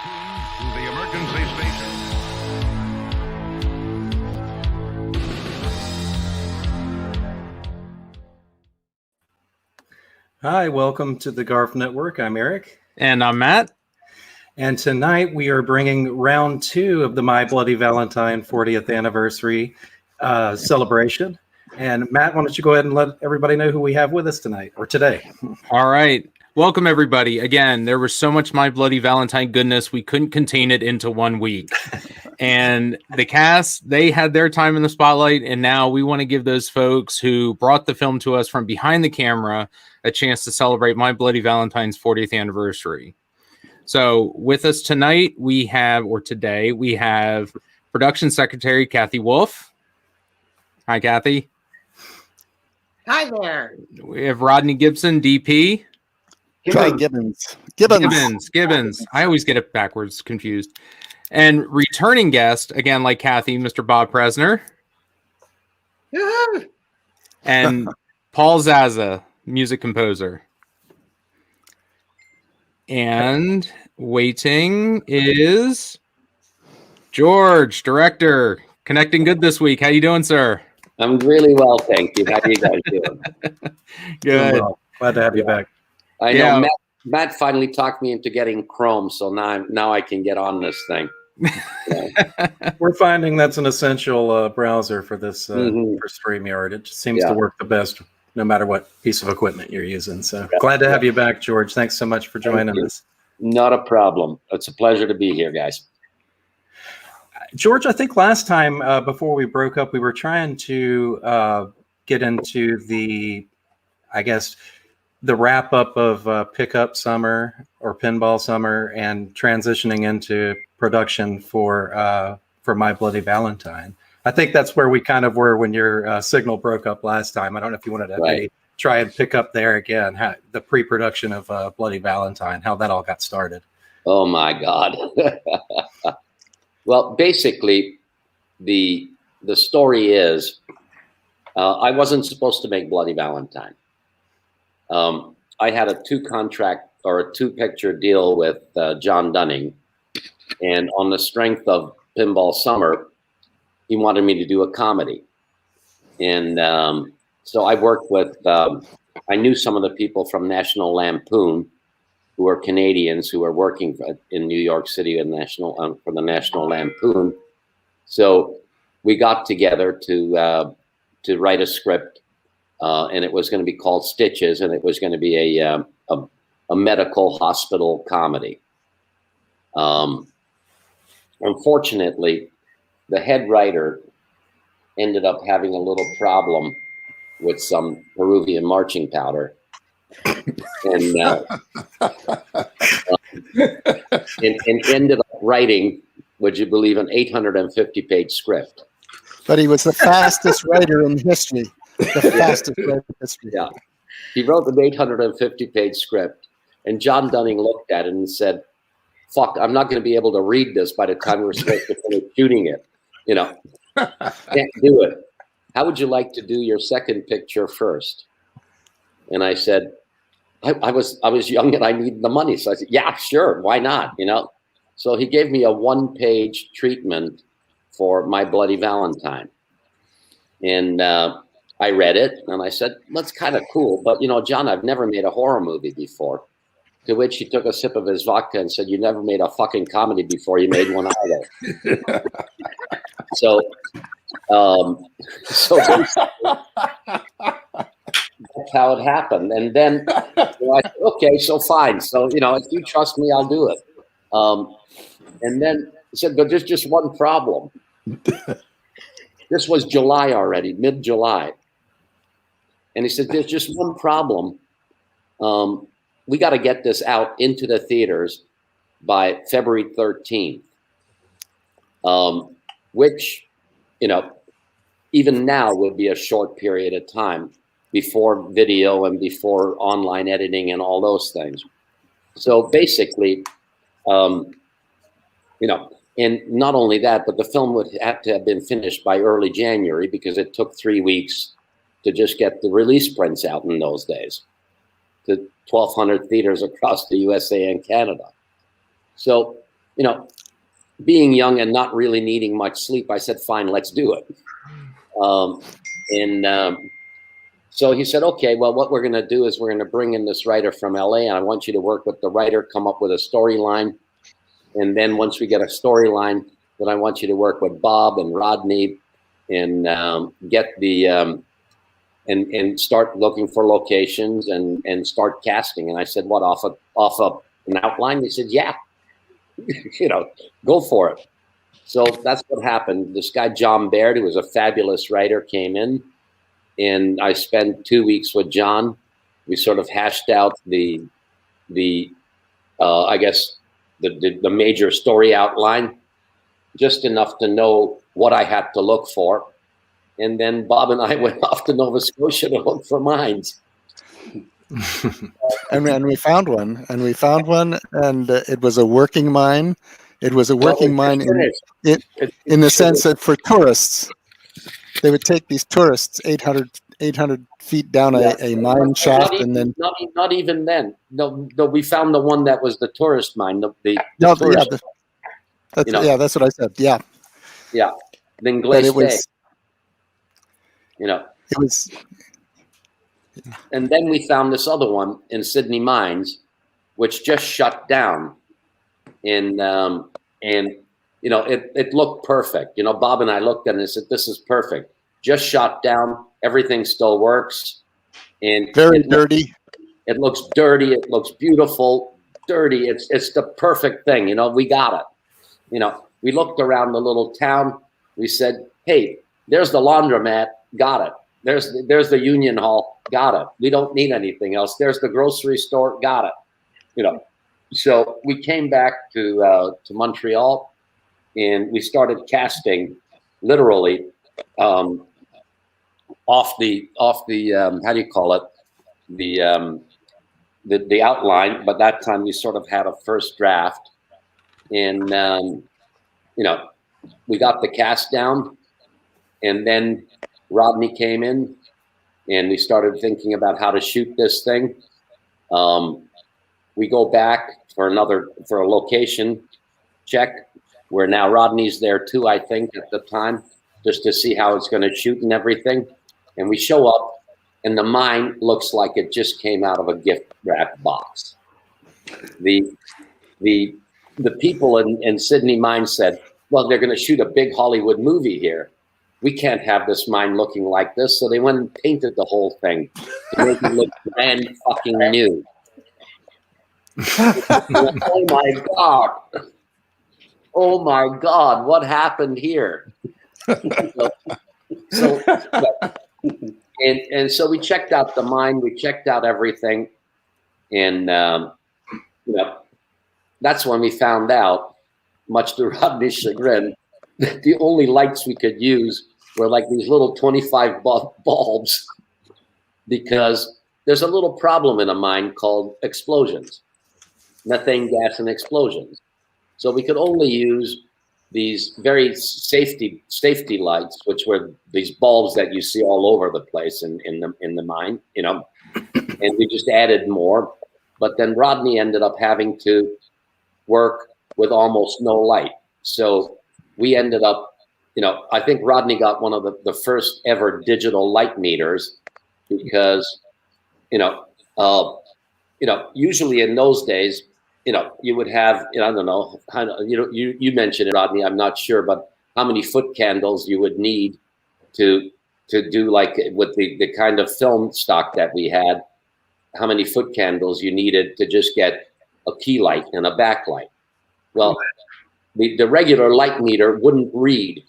To the emergency station. Hi, welcome to the GARF Network. I'm Eric. And I'm Matt. And tonight we are bringing round 2 of the My Bloody Valentine 40th anniversary celebration. And Matt, why don't you go ahead and let everybody know who we have with us tonight or today? All right. Welcome, everybody. Again, there was so much My Bloody Valentine goodness, we couldn't contain it into 1 week. And the cast, they had their time in the spotlight. And now we want to give those folks who brought the film to us from behind the camera a chance to celebrate My Bloody Valentine's 40th anniversary. So with us tonight, today, we have Production Secretary Kathy Wolf. Hi, Kathy. Hi there. We have Rodney Gibson, DP. Try Gibbons. Gibbons. I always get it backwards, confused. And returning guest, again, like Kathy, Mr. Bob Presner. Yoo-hoo. And Paul Zaza, music composer. And waiting is George, director. Connecting good this week. How you doing, sir? I'm really well, thank you. How are you guys doing? Good. Well, glad to have you back. I know Matt finally talked me into getting Chrome, so now I can get on this thing. We're finding that's an essential browser for this for StreamYard. It just seems to work the best no matter what piece of equipment you're using. So glad to have you back, George. Thanks so much for joining us. Not a problem. It's a pleasure to be here, guys. George, I think last time before we broke up, we were trying to get into the wrap up of pickup summer or pinball summer and transitioning into production for My Bloody Valentine. I think that's where we kind of were when your signal broke up last time. I don't know if you wanted to maybe try and pick up there again, the pre-production of Bloody Valentine, how that all got started. Oh my God. Well, basically, the story is I wasn't supposed to make Bloody Valentine. I had a two-picture deal with John Dunning, and on the strength of Pinball Summer, he wanted me to do a comedy. And so I worked with, I knew some of the people from National Lampoon, who are Canadians who are working in New York City for the National Lampoon. So we got together to write a script, and it was going to be called Stitches, and it was going to be a medical hospital comedy. Unfortunately, the head writer ended up having a little problem with some Peruvian marching powder. And ended up writing, would you believe, an 850-page script. But he was the fastest writer in history. The fastest writer in history. Yeah. He wrote an 850-page script, and John Dunning looked at it and said, fuck, I'm not going to be able to read this by the time we're supposed to finish shooting it. You know, can't do it. How would you like to do your second picture first? And I said, I was young and I needed the money. So I said, yeah, sure. Why not? You know? So he gave me a 1-page treatment for My Bloody Valentine. And I read it and I said, that's kind of cool. But, you know, John, I've never made a horror movie before. To which he took a sip of his vodka and said, you never made a fucking comedy before. You made one either. So that's how it happened. And then I said, okay, so fine. So, you know, if you trust me, I'll do it. And then he said, but there's just one problem. This was July already, mid-July. And he said, there's just one problem. We got to get this out into the theaters by February 13th, which, you know, even now would be a short period of time before video and before online editing and all those things. So basically, you know, and not only that, but the film would have to have been finished by early January because it took 3 weeks to just get the release prints out in those days to 1,200 theaters across the USA and Canada. So, being young and not really needing much sleep, I said, fine, let's do it. So he said, okay, well, what we're going to do is we're going to bring in this writer from LA, and I want you to work with the writer, come up with a storyline. And then once we get a storyline, then I want you to work with Bob and Rodney and get the and start looking for locations and start casting. And I said, what, off of an outline? He said, yeah, go for it. So that's what happened. This guy, John Baird, who was a fabulous writer, came in, and I spent 2 weeks with John. We sort of hashed out the major story outline, just enough to know what I had to look for. And then Bob and I went off to Nova Scotia to look for mines. And we found one, and it was a working mine. It was a working mine in the sense that for tourists, they would take these tourists 800 feet down a mine shaft, and then not even then. No, we found the one that was the tourist mine. That's what I said. Yeah. Then Glace Bay. It was. And then we found this other one in Sydney Mines, which just shut down. And it looked perfect. Bob and I looked at it and said, this is perfect. Just shut down. Everything still works. And very dirty. It looks dirty. It looks beautiful. Dirty. It's the perfect thing. We got it. We looked around the little town. We said, hey, there's the laundromat. Got it. There's the Union Hall. Got it. We don't need anything else. There's the grocery store. Got it. So we came back to Montreal, and we started casting, literally, off the how do you call it, the outline. But that time we sort of had a first draft, and we got the cast down, and then Rodney came in, and we started thinking about how to shoot this thing. We go back for a location check, where now Rodney's there too, I think, at the time, just to see how it's going to shoot and everything. And we show up, and the mine looks like it just came out of a gift wrap box. The people in Sydney Mine said, well, they're going to shoot a big Hollywood movie here. We can't have this mine looking like this. So they went and painted the whole thing to make it look brand fucking new. Oh my God. Oh my God, what happened here? So we checked out the mine, we checked out everything, and that's when we found out, much to Rodney's chagrin, that the only lights we could use were like these little 25 bulbs, because there's a little problem in a mine called explosions, methane gas and explosions. So we could only use these very safety lights, which were these bulbs that you see all over the place in the mine, and we just added more. But then Rodney ended up having to work with almost no light. So we ended up, I think Rodney got one of the first ever digital light meters, because, usually in those days, you would have, I don't know, you mentioned it, Rodney, I'm not sure, but how many foot candles you would need to do, like with the kind of film stock that we had, how many foot candles you needed to just get a key light and a backlight. Well, the regular light meter wouldn't read.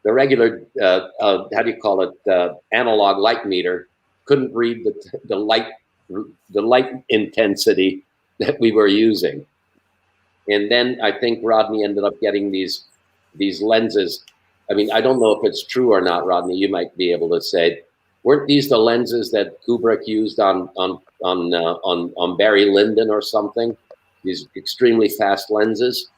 The regular, how do you call it, analog light meter couldn't read the light intensity that we were using. And then I think Rodney ended up getting these lenses. I mean, I don't know if it's true or not, Rodney, you might be able to say, weren't these the lenses that Kubrick used on Barry Lyndon or something? These extremely fast lenses?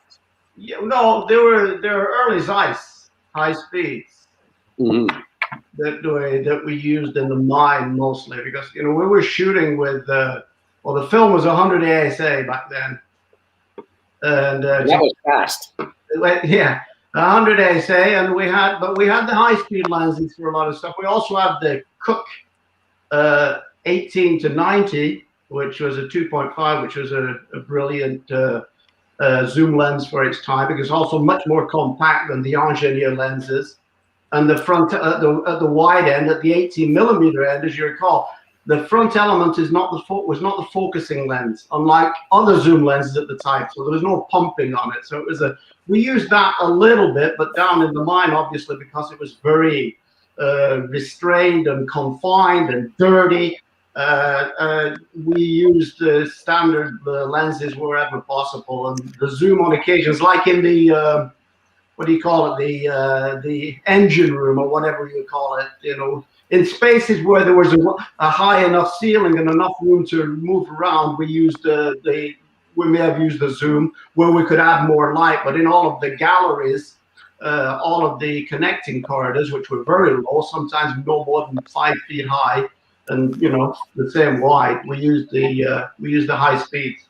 Yeah, no, they were early Zeiss, high speeds. Mm-hmm. That we used in the mine mostly, because we were shooting with the film was 100 ASA back then, And That was fast. yeah, 100 SA, and we had the high-speed lenses for a lot of stuff. We also had the Cook 18 to 90, which was a 2.5, which was a brilliant zoom lens for its time, because also much more compact than the Ingenieur lenses. And the front at the wide end, at the 18mm end, as you recall, the front element was not the focusing lens, unlike other zoom lenses at the time. So there was no pumping on it. So it was we used that a little bit, but down in the mine, obviously, because it was very restrained and confined and dirty. We used standard lenses wherever possible, and the zoom on occasions, like in the what do you call it, the engine room or whatever you call it, you know, in spaces where there was a high enough ceiling and enough room to move around, we used we may have used the zoom where we could add more light. But in all of the galleries, all of the connecting corridors, which were very low, sometimes no more than 5 feet high, and you know, the same wide, we used the high speeds.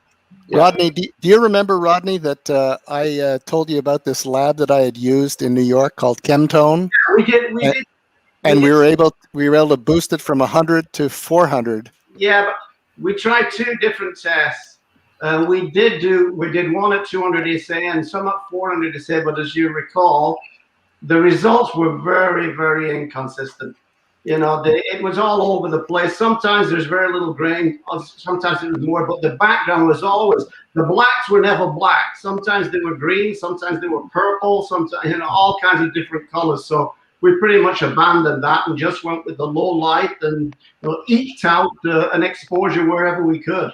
Yeah. Rodney, do you remember, Rodney, that I told you about this lab that I had used in New York called Chemtone? We did. And we were able to boost it from 100 to 400. Yeah, but we tried 2 different tests. We did one at 200 SA and some at 400 SA, but as you recall, the results were very, very inconsistent. You know, it was all over the place. Sometimes there's very little grain, sometimes it was more, but the background was always, the blacks were never black. Sometimes they were green, sometimes they were purple, sometimes, you know, all kinds of different colors. So we pretty much abandoned that and just went with the low light and, you know, eked out an exposure wherever we could.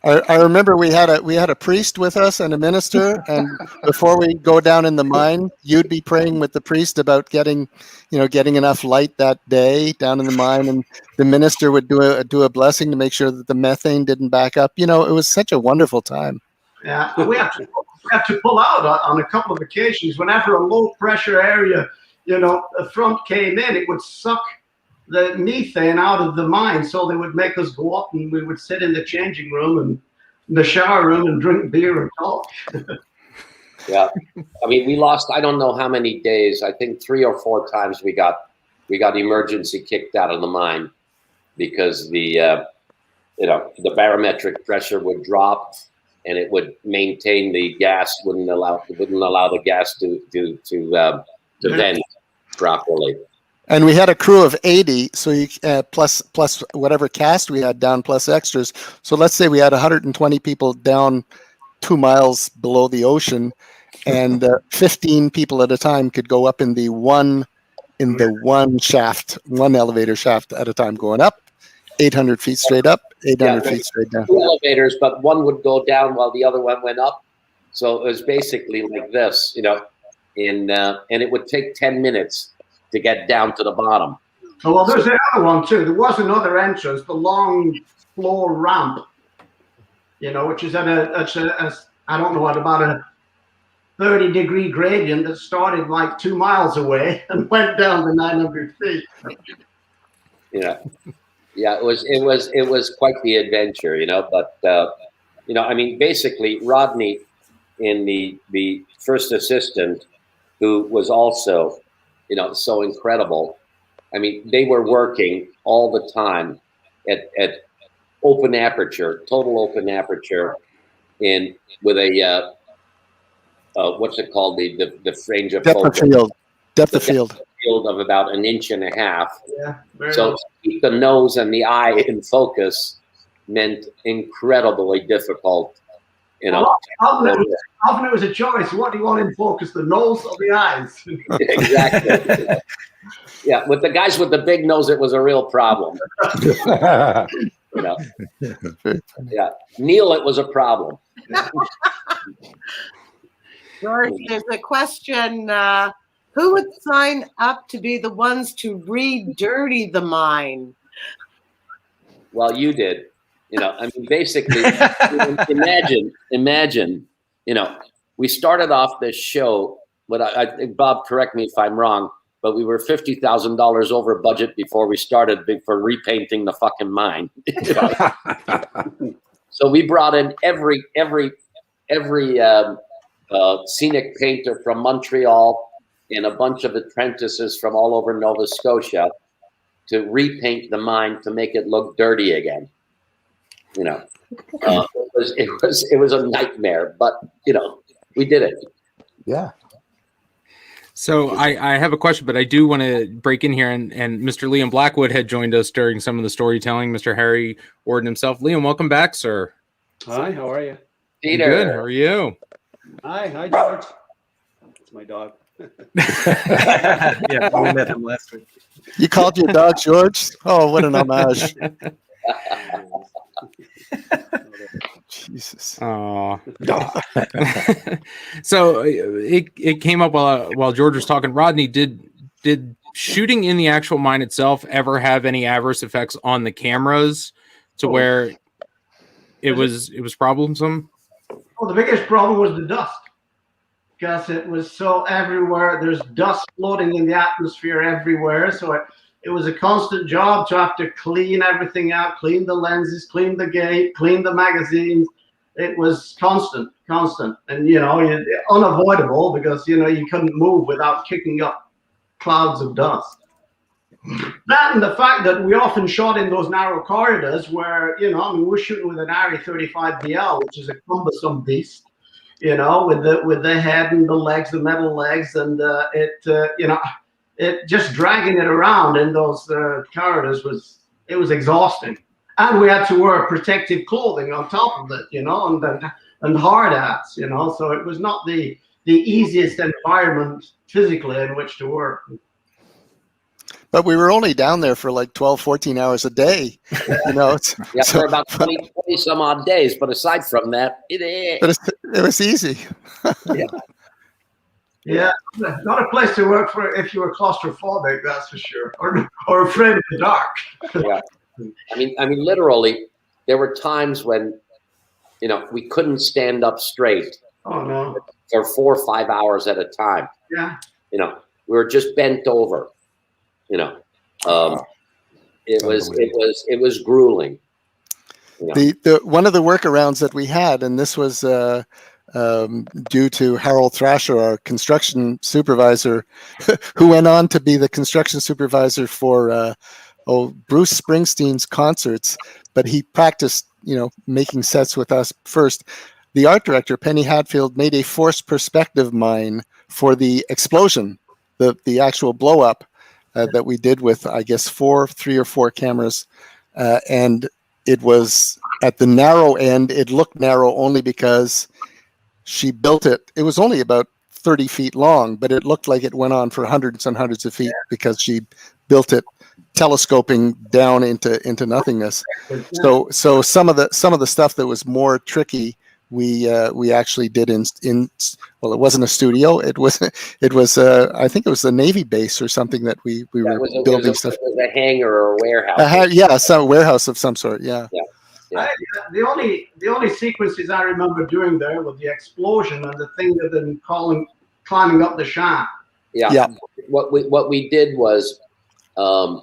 I remember we had a priest with us and a minister, and before we go down in the mine, you'd be praying with the priest about getting enough light that day down in the mine, and the minister would do a blessing to make sure that the methane didn't back up. You know, it was such a wonderful time. Yeah, we have to pull out on a couple of occasions. Whenever a low pressure area, you know, the front came in, it would suck the methane out of the mine, so they would make us go up and we would sit in the changing room and the shower room and drink beer and talk. Yeah, I mean, we lost, I don't know how many days. I think 3 or 4 times we got emergency kicked out of the mine because the barometric pressure would drop and it would maintain the gas, wouldn't allow the gas to vent properly. And we had a crew of 80, so you plus whatever cast we had down, plus extras. So let's say we had 120 people down 2 miles below the ocean, and 15 people at a time could go up in the one shaft, one elevator shaft at a time, going up 800 feet straight up, 800 feet straight down. 2 elevators, but one would go down while the other one went up. So it was basically like this, you know, and it would take 10 minutes to get down to the bottom. Oh, well, there's the other one too. There was another entrance, the long floor ramp, you know, which is at I don't know, at about a 30-degree gradient that started like 2 miles away and went down to 900 feet. Yeah, it was quite the adventure, you know. But you know, I mean, basically, Rodney, in the first assistant, who was also, you know, so incredible. I mean, they were working all the time at open aperture, total open aperture, with a what's it called, the range of focus. Depth of field of about 1.5 inches. Yeah. So to keep the nose and the eye in focus meant incredibly difficult. You know, often it was a choice. What do you want in focus, the nose or the eyes? Exactly. Yeah, with the guys with the big nose, it was a real problem. You know, yeah, Neil, it was a problem. George, there's a question. Who would sign up to be the ones to re-dirty the mine? Well, you did. You know, I mean, basically, imagine, you know, we started off this show, but I think, Bob, correct me if I'm wrong, but we were $50,000 over budget before we started for repainting the fucking mine. So we brought in every scenic painter from Montreal and a bunch of apprentices from all over Nova Scotia to repaint the mine to make it look dirty again. It was a nightmare, but we did it. Yeah. So I have a question, but I do want to break in here, and Mr. Liam Blackwood had joined us during some of the storytelling. Mr. Harry Warden himself. Liam, welcome back, sir. Hi, how are you? Peter, Good. How are you? Hi, George. It's my dog. Yeah, we met him last week. You called your dog George? Oh, what an homage. Jesus. Oh. So it came up while George was talking. Rodney, did shooting in the actual mine itself ever have any adverse effects on the cameras to where it was problemsome? Well, the biggest problem was the dust, because it was so everywhere. There's dust floating in the atmosphere everywhere. So it was a constant job to have to clean everything out, clean the lenses, clean the gate, clean the magazines. It was constant. And, unavoidable, because, you couldn't move without kicking up clouds of dust. That and the fact that we often shot in those narrow corridors where, we're shooting with an ARRI 35 BL, which is a cumbersome beast, with the head and the legs, the metal legs, and it just dragging it around in those corridors was exhausting. And we had to wear protective clothing on top of it, and hard hats, so it was not the easiest environment physically in which to work. But we were only down there for like 12, 14 hours a day, Yeah, for about 20 some odd days. But aside from that, it was easy. Yeah, not a place to work for if you were claustrophobic, that's for sure, or afraid of the dark. Yeah, I mean, literally, there were times when, we couldn't stand up straight. Oh no! For 4 or 5 hours at a time. Yeah. We were just bent over. It was grueling. The one of the workarounds that we had, and this was due to Harold Thrasher, our construction supervisor, who went on to be the construction supervisor for Bruce Springsteen's concerts, but he practiced, making sets with us first. The art director, Penny Hadfield, made a forced perspective mine for the explosion, the actual blow up that we did with, I guess, 3 or 4 cameras, and it was at the narrow end. It looked narrow only because she built it. It was only about 30 feet long, but it looked like it went on for hundreds and hundreds of feet because she built it telescoping down into nothingness. So some of the stuff that was more tricky, we actually did in well, it wasn't a studio. It was I think it was the Navy base or something that we were building stuff. It was a hangar or a warehouse. Yeah, some warehouse of some sort. Yeah. The only sequences I remember doing there was the explosion and the thing that then climbing up the shaft. Yeah. What we did was the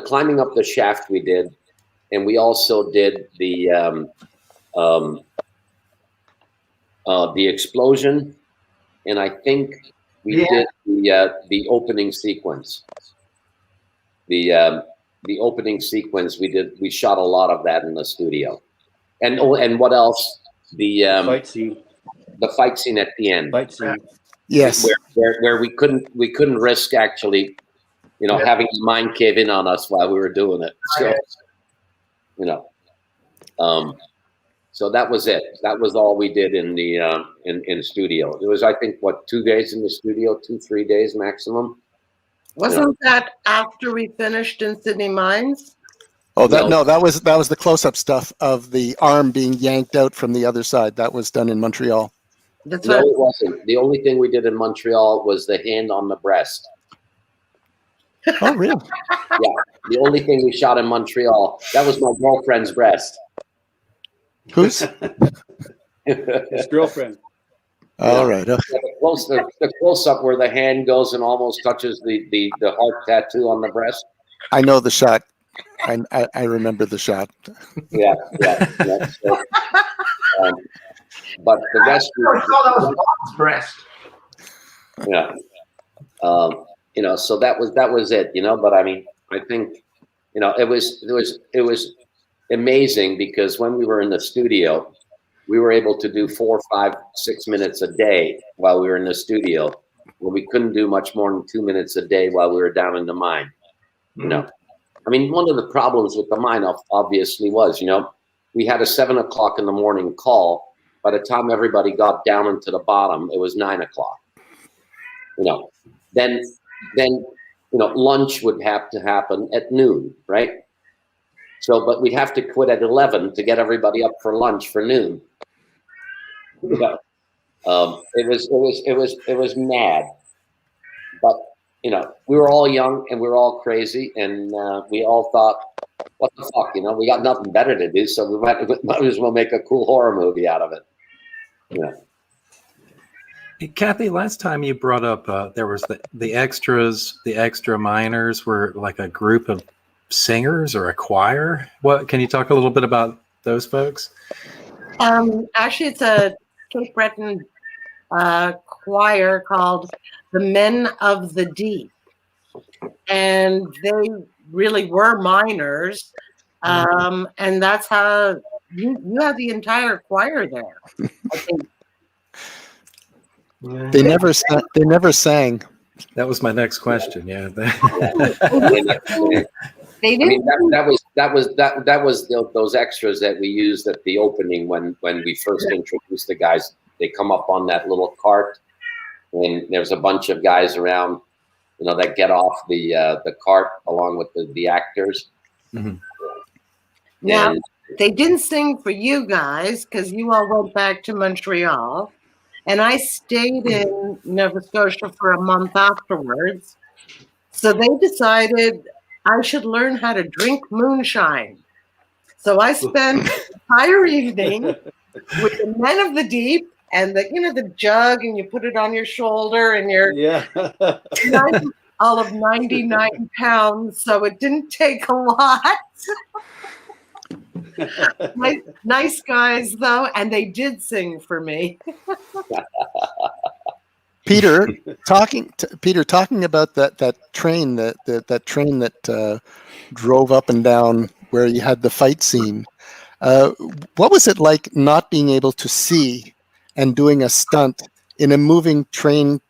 climbing up the shaft we did, and we also did the explosion, and I think we did the opening sequence. The opening sequence we shot a lot of that in the studio, and what else? The Fight scene. The fight scene at the end. Fight scene. Yes. Where we couldn't risk actually, having the mine cave in on us while we were doing it. So, so that was it. That was all we did in the in studio. It was, I think, 2 days in the studio, 2-3 days maximum. Wasn't that after we finished in Sydney Mines? Oh, that was the close-up stuff of the arm being yanked out from the other side. That was done in Montreal. That's No, it wasn't. The only thing we did in Montreal was the hand on the breast. Oh, really? Yeah, the only thing we shot in Montreal. That was my girlfriend's breast. Who's? His girlfriend. All right. The close-up where the hand goes and almost touches the heart tattoo on the breast. I know the shot. I remember the shot. Yeah. So, but the rest, I thought that was Bob's breast. yeah. So that was it, But I mean, I think, it was amazing because when we were in the studio, we were able to do 4, 5, 6 minutes a day while we were in the studio. Well, we couldn't do much more than 2 minutes a day while we were down in the mine. I mean, one of the problems with the mine obviously was, we had a 7 o'clock in the morning call. By the time everybody got down into the bottom, it was 9 o'clock. Then lunch would have to happen at noon, right? So, but we'd have to quit at 11 to get everybody up for lunch for noon. It was mad, but we were all young and we were all crazy, and we all thought, what the fuck, we got nothing better to do, so we might as well make a cool horror movie out of it. Hey, Kathy, last time you brought up there was the extras, the extra miners were like a group of singers or a choir. What can you talk a little bit about those folks? Actually, it's a Cape Breton choir called the Men of the Deep, and they really were miners, and that's how you have the entire choir there. I think. They never sang. That was my next question. Yeah. They I didn't. mean, that was those extras that we used at the opening when we first introduced the guys. They come up on that little cart, and there's a bunch of guys around, that get off the cart along with the actors. Mm-hmm. Now, they didn't sing for you guys because you all went back to Montreal, and I stayed in Nova Scotia for a month afterwards. So they decided I should learn how to drink moonshine. So I spent the entire evening with the Men of the Deep and the jug, and you put it on your shoulder, and you're all of 99 pounds. So it didn't take a lot. Nice guys though, and they did sing for me. Peter, talking about that train that drove up and down where you had the fight scene. What was it like not being able to see and doing a stunt in a moving train,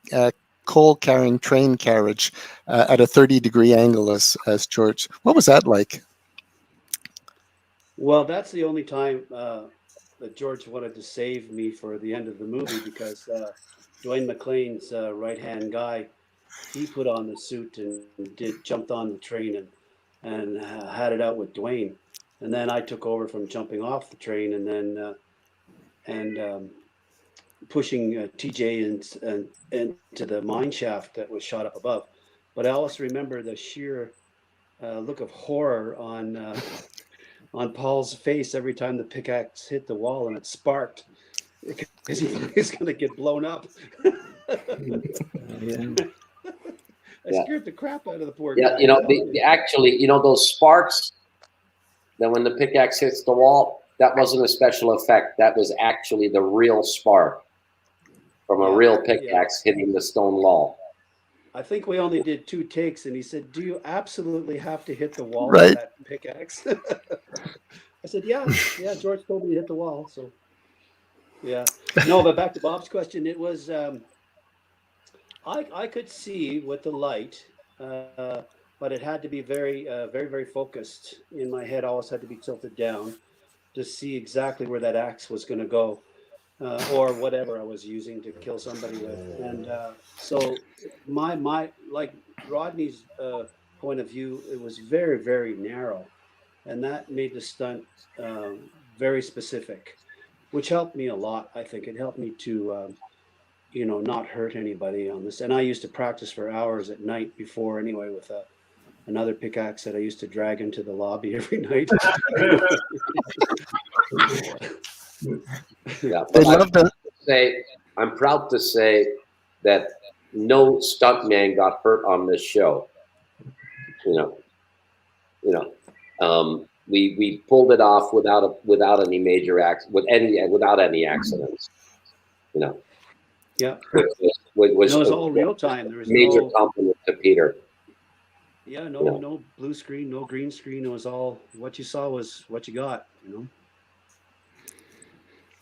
coal-carrying train carriage at a 30-degree angle, as George? What was that like? Well, that's the only time that George wanted to save me for the end of the movie, because Dwayne McLean's right-hand guy, he put on the suit and jumped on the train and had it out with Dwayne, and then I took over from jumping off the train and then pushing TJ into the mine shaft that was shot up above. But I also remember the sheer look of horror on Paul's face every time the pickaxe hit the wall and it sparked, because he was going to get blown up. I scared the crap out of the poor guy. Actually, those sparks, that when the pickaxe hits the wall, that wasn't a special effect. That was actually the real spark from a real pickaxe hitting the stone wall. I think we only did 2 takes, and he said, "Do you absolutely have to hit the wall Right. with that pickaxe?" I said, yeah, George told me to hit the wall. So, yeah. No, but back to Bob's question, it was, I could see with the light, but it had to be very, very focused. In my head, always had to be tilted down to see exactly where that axe was going to go, or whatever I was using to kill somebody with. And so my like Rodney's point of view, it was very, very narrow. And that made the stunt very specific, which helped me a lot. I think it helped me to, not hurt anybody on this. And I used to practice for hours at night before, anyway, with another pickaxe that I used to drag into the lobby every night. Yeah, but I'm proud to say that no stuntman got hurt on this show. We pulled it off without any major without any accidents. You know. Yeah. It was all real time. There was major no compliment to Peter. Yeah, no blue screen, no green screen. It was all what you saw was what you got. You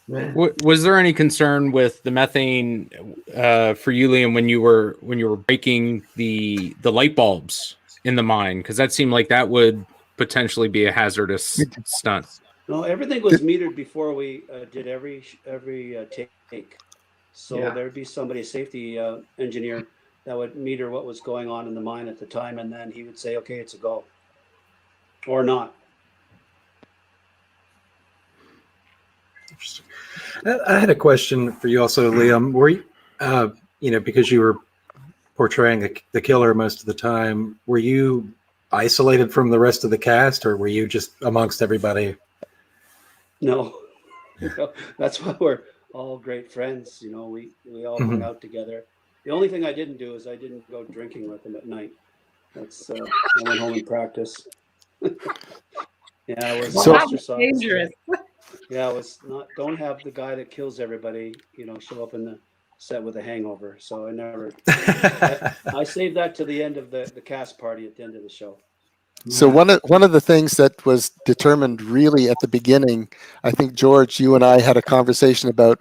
know. Was there any concern with the methane for you, Liam, when you were breaking the light bulbs in the mine? Because that seemed like that would potentially be a hazardous stunt. No, everything was metered before we did every take. So there'd be somebody, a safety engineer, that would meter what was going on in the mine at the time, and then he would say, "Okay, it's a go," or not. Interesting. I had a question for you also, Liam. Were you, because you were portraying the killer most of the time, were you isolated from the rest of the cast, or were you just amongst everybody? No, that's why we're all great friends. You know, we all hung out together. The only thing I didn't do is I didn't go drinking with them at night. That's I went home and practiced. Yeah, it was ostracized. Dangerous. Yeah, it was not. Don't have the guy that kills everybody, show up in the set with a hangover. So I never. I saved that to the end of the cast party at the end of the show. So one of the things that was determined really at the beginning, I think, George, you and I had a conversation about,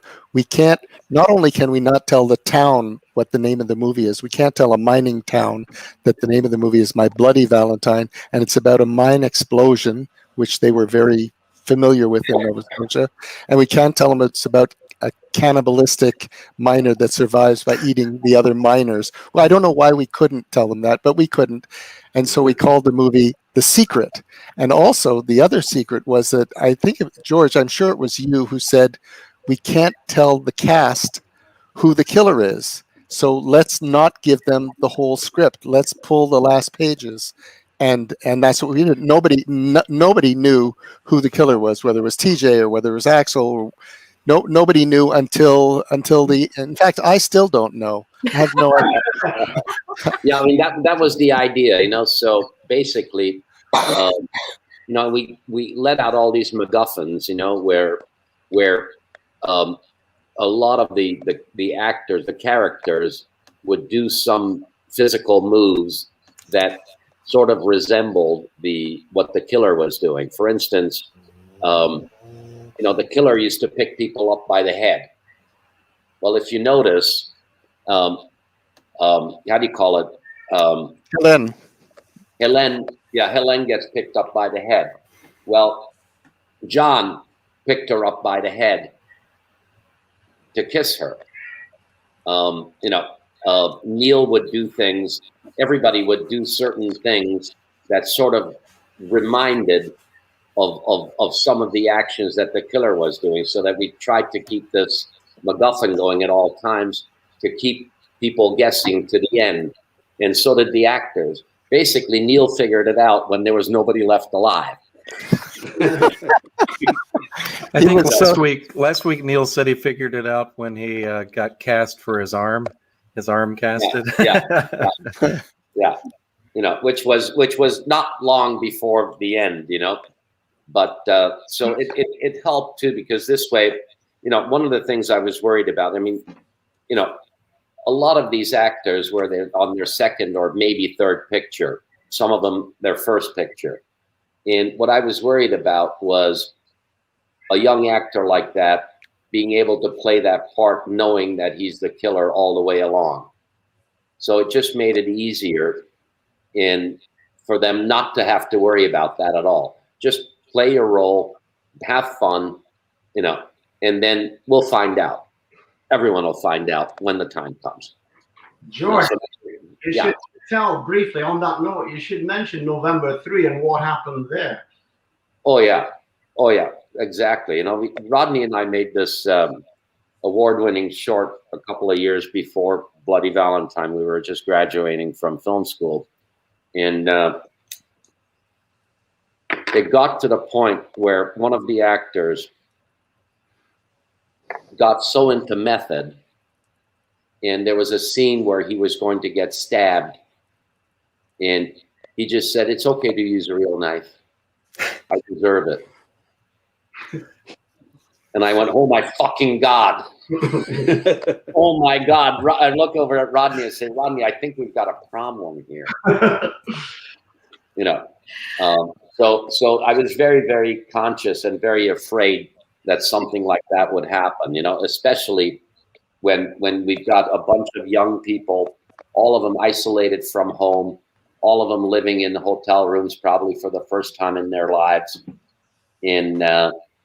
not only can we not tell the town what the name of the movie is, we can't tell a mining town that the name of the movie is My Bloody Valentine, and it's about a mine explosion, which they were very familiar with in Nova Scotia, and we can't tell them it's about a cannibalistic miner that survives by eating the other miners. Well, I don't know why we couldn't tell them that, but we couldn't. And so we called the movie The Secret. And also the other secret was that George, I'm sure it was you who said, we can't tell the cast who the killer is. So let's not give them the whole script. Let's pull the last pages. And that's what we did. Nobody knew who the killer was, whether it was TJ or whether it was Axel. Or, nobody knew until in fact, I still don't know. I have no idea. Yeah, I mean that was the idea, So basically, we let out all these MacGuffins, where a lot of the actors, the characters, would do some physical moves that sort of resembled what the killer was doing. For instance, the killer used to pick people up by the head. Well, if you notice, how do you call it? Helen gets picked up by the head. Well, John picked her up by the head to kiss her. Neil would do things. Everybody would do certain things that sort of reminded of some of the actions that the killer was doing, so that we tried to keep this MacGuffin going at all times to keep people guessing to the end. And so did the actors. Basically, Neil figured it out when there was nobody left alive. I think last week Neil said he figured it out when he got cast for his arm casted. Yeah. Which was not long before the end, but so it helped too, because this way, one of the things I was worried about, a lot of these actors were on their second or maybe third picture, some of them their first picture. And what I was worried about was a young actor like that being able to play that part knowing that he's the killer all the way along. So it just made it easier for them not to have to worry about that at all. Just play your role, have fun, and then we'll find out. Everyone will find out when the time comes. George, you should tell briefly on that note, you should mention November 3 and what happened there. Oh yeah, exactly. Rodney and I made this award-winning short a couple of years before Bloody Valentine. We were just graduating from film school, and it got to the point where one of the actors got so into method, and there was a scene where he was going to get stabbed, and he just said, "It's okay to use a real knife." I deserve it. And I went, oh my fucking God. Oh my God. I look over at Rodney and say, Rodney, I think we've got a problem here. You know, so I was very, very conscious and very afraid that something like that would happen, you know, especially when we've got a bunch of young people, all of them isolated from home, all of them living in hotel rooms probably for the first time in their lives. And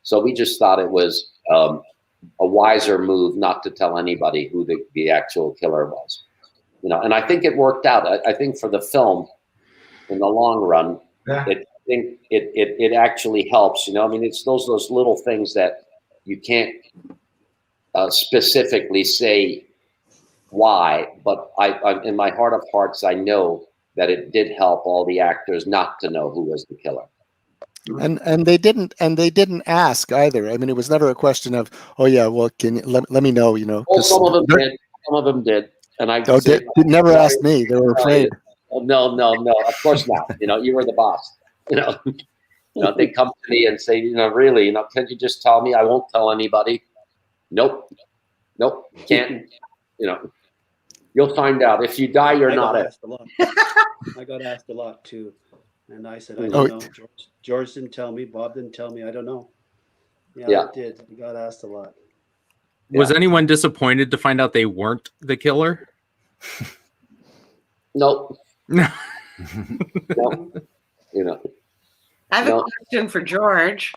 so we just thought it was a wiser move not to tell anybody who the actual killer was. You know, and I think it worked out. I think for the film, in the long run, it actually helps. You know, I mean, it's those little things that you can't specifically say why, but I in my heart of hearts, I know that it did help all the actors not to know who was the killer. And they didn't ask either. I mean, it was never a question of, oh yeah, well, can you let me know, you know. Well, some of them did. Some of them did. And I never asked me. They were afraid. No, of course not. You know, you were the boss. You know, they come to me and say, you know, really, you know, can't you just tell me? I won't tell anybody. Nope, can't. You know, you'll find out. If you die, you're not it. I got asked a lot too, and I said, I don't know. George didn't tell me. Bob didn't tell me. I don't know. Yeah. I did. I got asked a lot. Was anyone disappointed to find out they weren't the killer? Nope. No. You know. I have a question for George.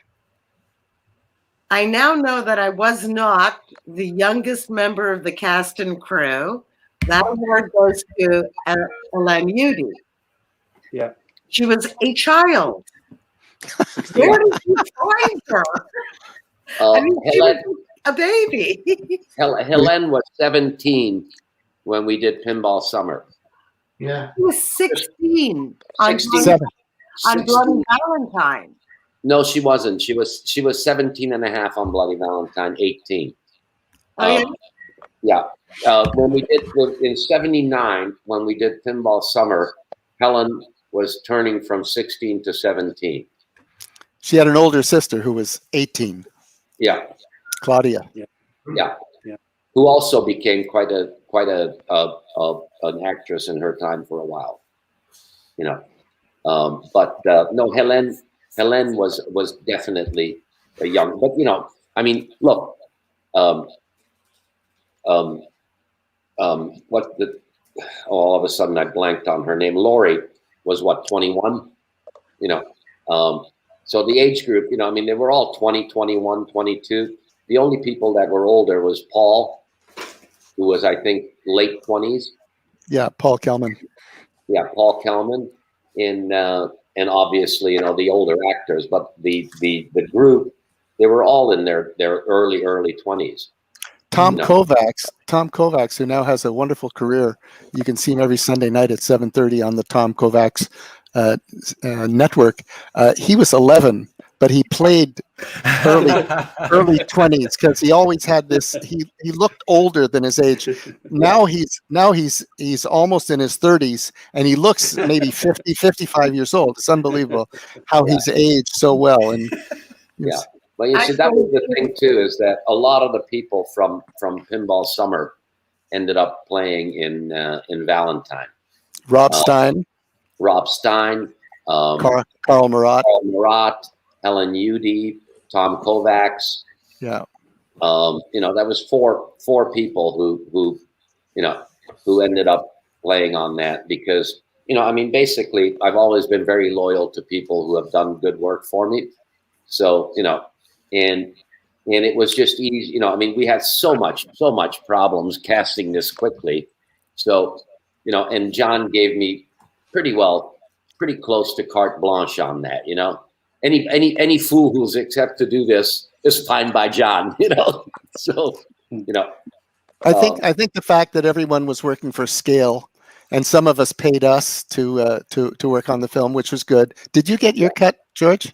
I now know that I was not the youngest member of the cast and crew. That award goes to Helen Udy. Yeah. She was a child. Where did you find her? I mean, she was a baby. Helen was 17 when we did Pinball Summer. Yeah. She was 16 on Bloody Valentine. No, she wasn't. She was 17 and a half on Bloody Valentine, 18. Oh, yeah. When we did in 79, when we did Pinball Summer, Helen was turning from 16 to 17. She had an older sister who was 18. Yeah. Claudia. Yeah. Who also became quite an actress in her time for a while. You know. But no, Helen was definitely a young, but you know, I mean, look, all of a sudden I blanked on her name. Lori was what, 21, you know? So the age group, you know, I mean, they were all 20, 21, 22. The only people that were older was Paul, who was, I think, late 20s. Yeah. Paul Kelman. Yeah. Paul Kelman and obviously, you know, the older actors, but the group, they were all in their early 20s. Tom Kovacs, who now has a wonderful career. You can see him every Sunday night at 7:30 on the Tom Kovacs network. He was 11, but he played early 20s because he always had this. He looked older than his age. Now he's almost in his 30s, and he looks maybe 50, 55 years old. It's unbelievable how he's aged so well. And yeah. Well, you see, that was the thing too, is that a lot of the people from Pinball Summer ended up playing in Valentine. Rob Stein, Carl Marat, Helen Udy, Tom Kovacs. Yeah. You know, that was four people who ended up playing on that because, you know, I mean, basically, I've always been very loyal to people who have done good work for me. So, you know, and it was just easy, you know, I mean, we had so much problems casting this quickly. So, you know, and John gave me pretty close to carte blanche on that, you know. Any fool who's accept to do this is fine by John, you know. So, you know. I think the fact that everyone was working for scale, and some of us paid us to work on the film, which was good. Did you get your cut, George?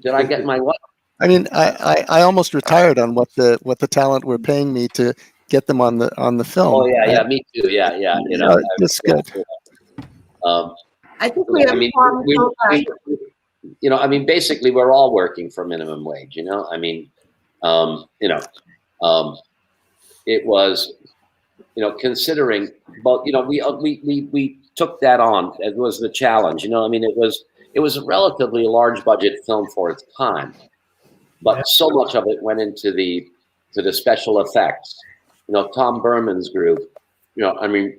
Did I get my what? I mean, I almost retired on what the talent were paying me to get them on the film. Oh yeah, me too. Yeah. You know, it's good. I think we have I mean, basically, we're all working for minimum wage. I mean, it was, considering, but we took that on. It was the challenge. I mean, it was a relatively large budget film for its time, but so much of it went into the special effects. Tom Berman's group. I mean,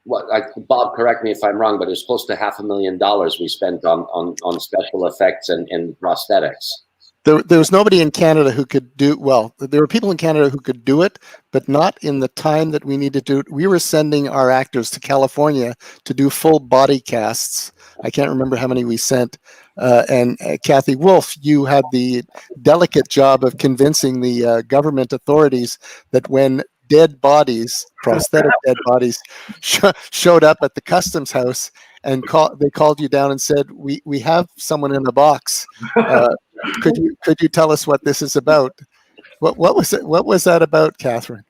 Bob, correct me if I'm wrong, but it's close to $500,000 we spent on special effects and prosthetics. There was nobody in Canada who could do, well, there were people in Canada who could do it, but not in the time that we needed to. We were sending our actors to California to do full body casts. I can't remember how many we sent. And Kathy Wolf, you had the delicate job of convincing the government authorities that when dead bodies, prosthetic dead bodies, showed up at the customs house, and they called you down and said, "We have someone in the box. Could you tell us what this is about?" What was it? What was that about, Catherine?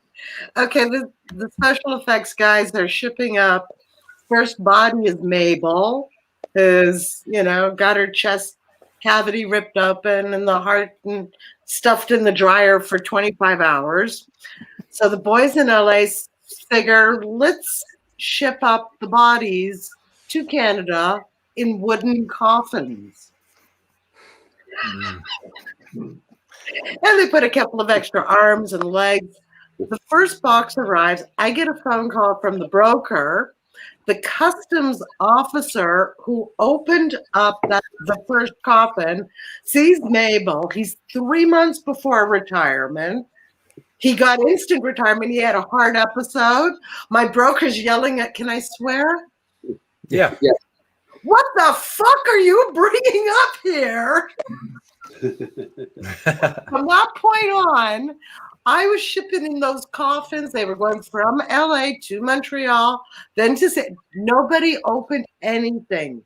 Okay, the special effects guys, they're shipping up. First body is Mabel, who's got her chest cavity ripped open and the heart stuffed in the dryer for 25 hours. So the boys in LA figure, let's ship up the bodies to Canada in wooden coffins. And they put a couple of extra arms and legs. The first box arrives. I get a phone call from the broker. The customs officer who opened up the first coffin sees Mabel. He's 3 months before retirement. He got instant retirement. He had a heart episode. My broker's yelling at, can I swear? Yeah. What the fuck are you bringing up here? From that point on, I was shipping in those coffins. They were going from LA to Montreal, then to say, nobody opened anything.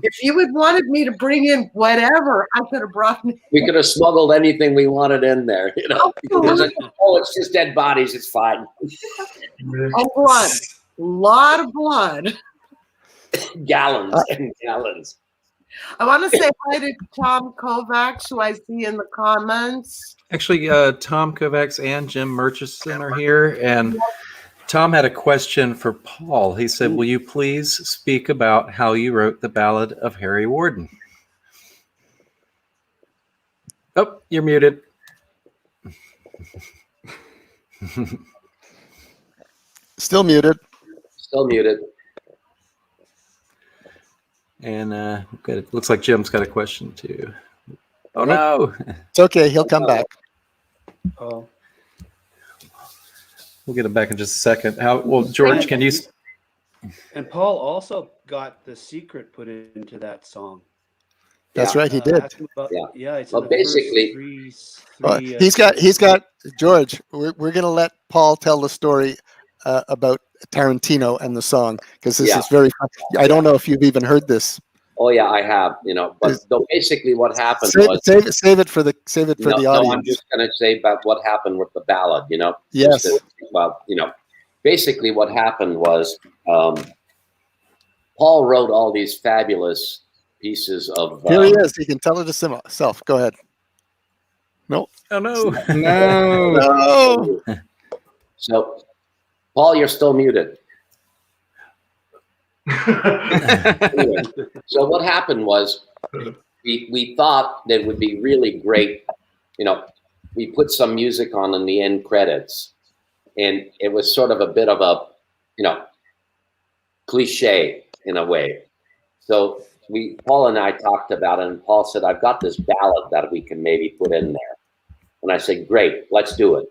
If you had wanted me to bring in whatever, I could have brought in. We could have smuggled anything we wanted in there. It's just dead bodies. It's fine. And blood. A lot of blood. Gallons and gallons. I want to say hi to Tom Kovacs, who I see in the comments. Actually, Tom Kovacs and Jim Murchison are here, and Tom had a question for Paul. He said, will you please speak about how you wrote the Ballad of Harry Warden? Oh, you're muted. Still muted. Still muted. And it looks like Jim's got a question too. Oh no! It's okay. He'll come back. Oh. We'll get him back in just a second. George, can you? And Paul also got the secret put into that song. That's right, he did. It's well, basically, he's got George. We're gonna let Paul tell the story about Tarantino and the song, because this is very fun. I don't know if you've even heard this. Oh yeah, I have. But basically, what happened was save it for the audience. No, I'm just going to say about what happened with the ballad. Yes. Basically, what happened was Paul wrote all these fabulous pieces of. Here he is. He can tell it himself. Go ahead. No. Oh no! No. So, Paul, you're still muted. Anyway, so what happened was we thought that it would be really great. We put some music on in the end credits, and it was sort of a bit of a, cliche in a way. So Paul and I talked about it, and Paul said, I've got this ballad that we can maybe put in there. And I said, great, let's do it.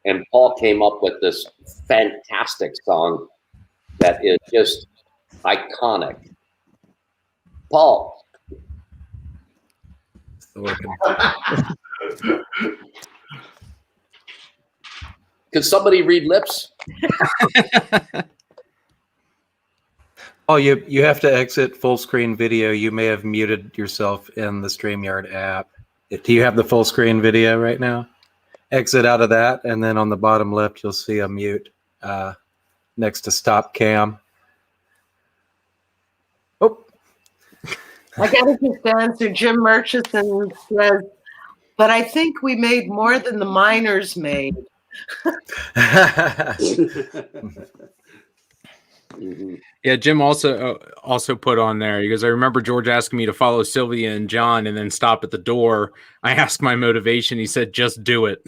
And Paul came up with this fantastic song that is just iconic. Paul. Could somebody read lips? Oh, you have to exit full screen video. You may have muted yourself in the StreamYard app. Do you have the full screen video right now? Exit out of that, and then on the bottom left, you'll see a mute next to stop cam. Oh. I gotta just answer. Jim Murchison says, but I think we made more than the miners made. Yeah, Jim also put on there. He goes, I remember George asking me to follow Sylvia and John and then stop at the door. I asked my motivation. He said, just do it.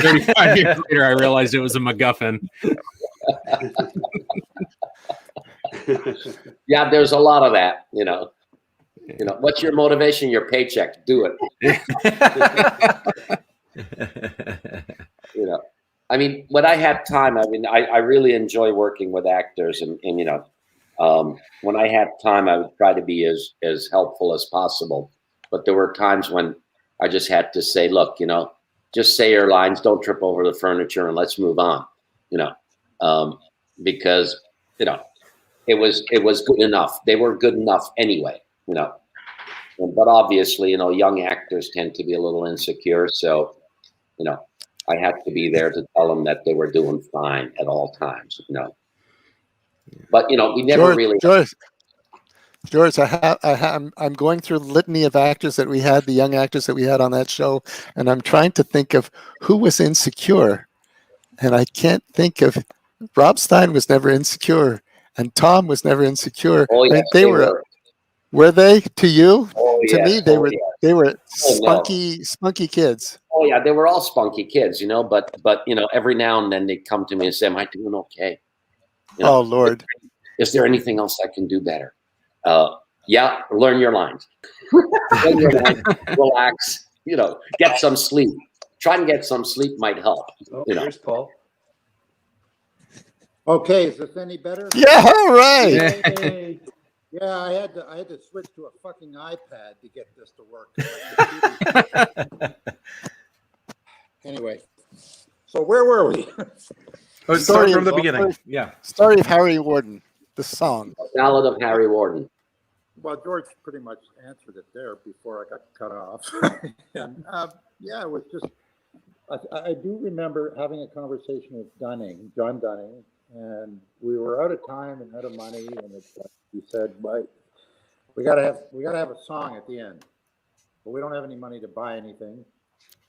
35 years later, I realized it was a MacGuffin. Yeah, there's a lot of that, you know. What's your motivation? Your paycheck. Do it. I mean, when I had time, I really enjoy working with actors, and when I had time, I would try to be as helpful as possible. But there were times when I just had to say, look, just say your lines, don't trip over the furniture, and let's move on. Because it was good enough. They were good enough anyway. But obviously, young actors tend to be a little insecure. So, I had to be there to tell them that they were doing fine at all times. But we never George, I'm going through the litany of actors that we had, the young actors that we had on that show, and I'm trying to think of who was insecure, and I can't think of. Rob Stein was never insecure, and Tom was never insecure. Oh, yes, they were. Were they to you? Oh, to yes. me, they were spunky kids. Oh yeah, they were all spunky kids, but every now and then they come to me and say, "Am I doing okay?" Oh Lord, is there anything else I can do better? Yeah, learn your lines. Learn your lines, relax. Get some sleep. Try and get some sleep might help. Here's Paul. Okay, is this any better? Yeah, all right. Yay. Yeah, I had to switch to a fucking iPad to get this to work. Anyway, so where were we? Start from the beginning. Yeah. Story of Harry Warden, the song. Ballad of Harry Warden. Well, George pretty much answered it there before I got cut off. And, yeah, it was just, I do remember having a conversation with John Dunning, and we were out of time and out of money, and he said, "Well, we gotta have a song at the end, but we don't have any money to buy anything."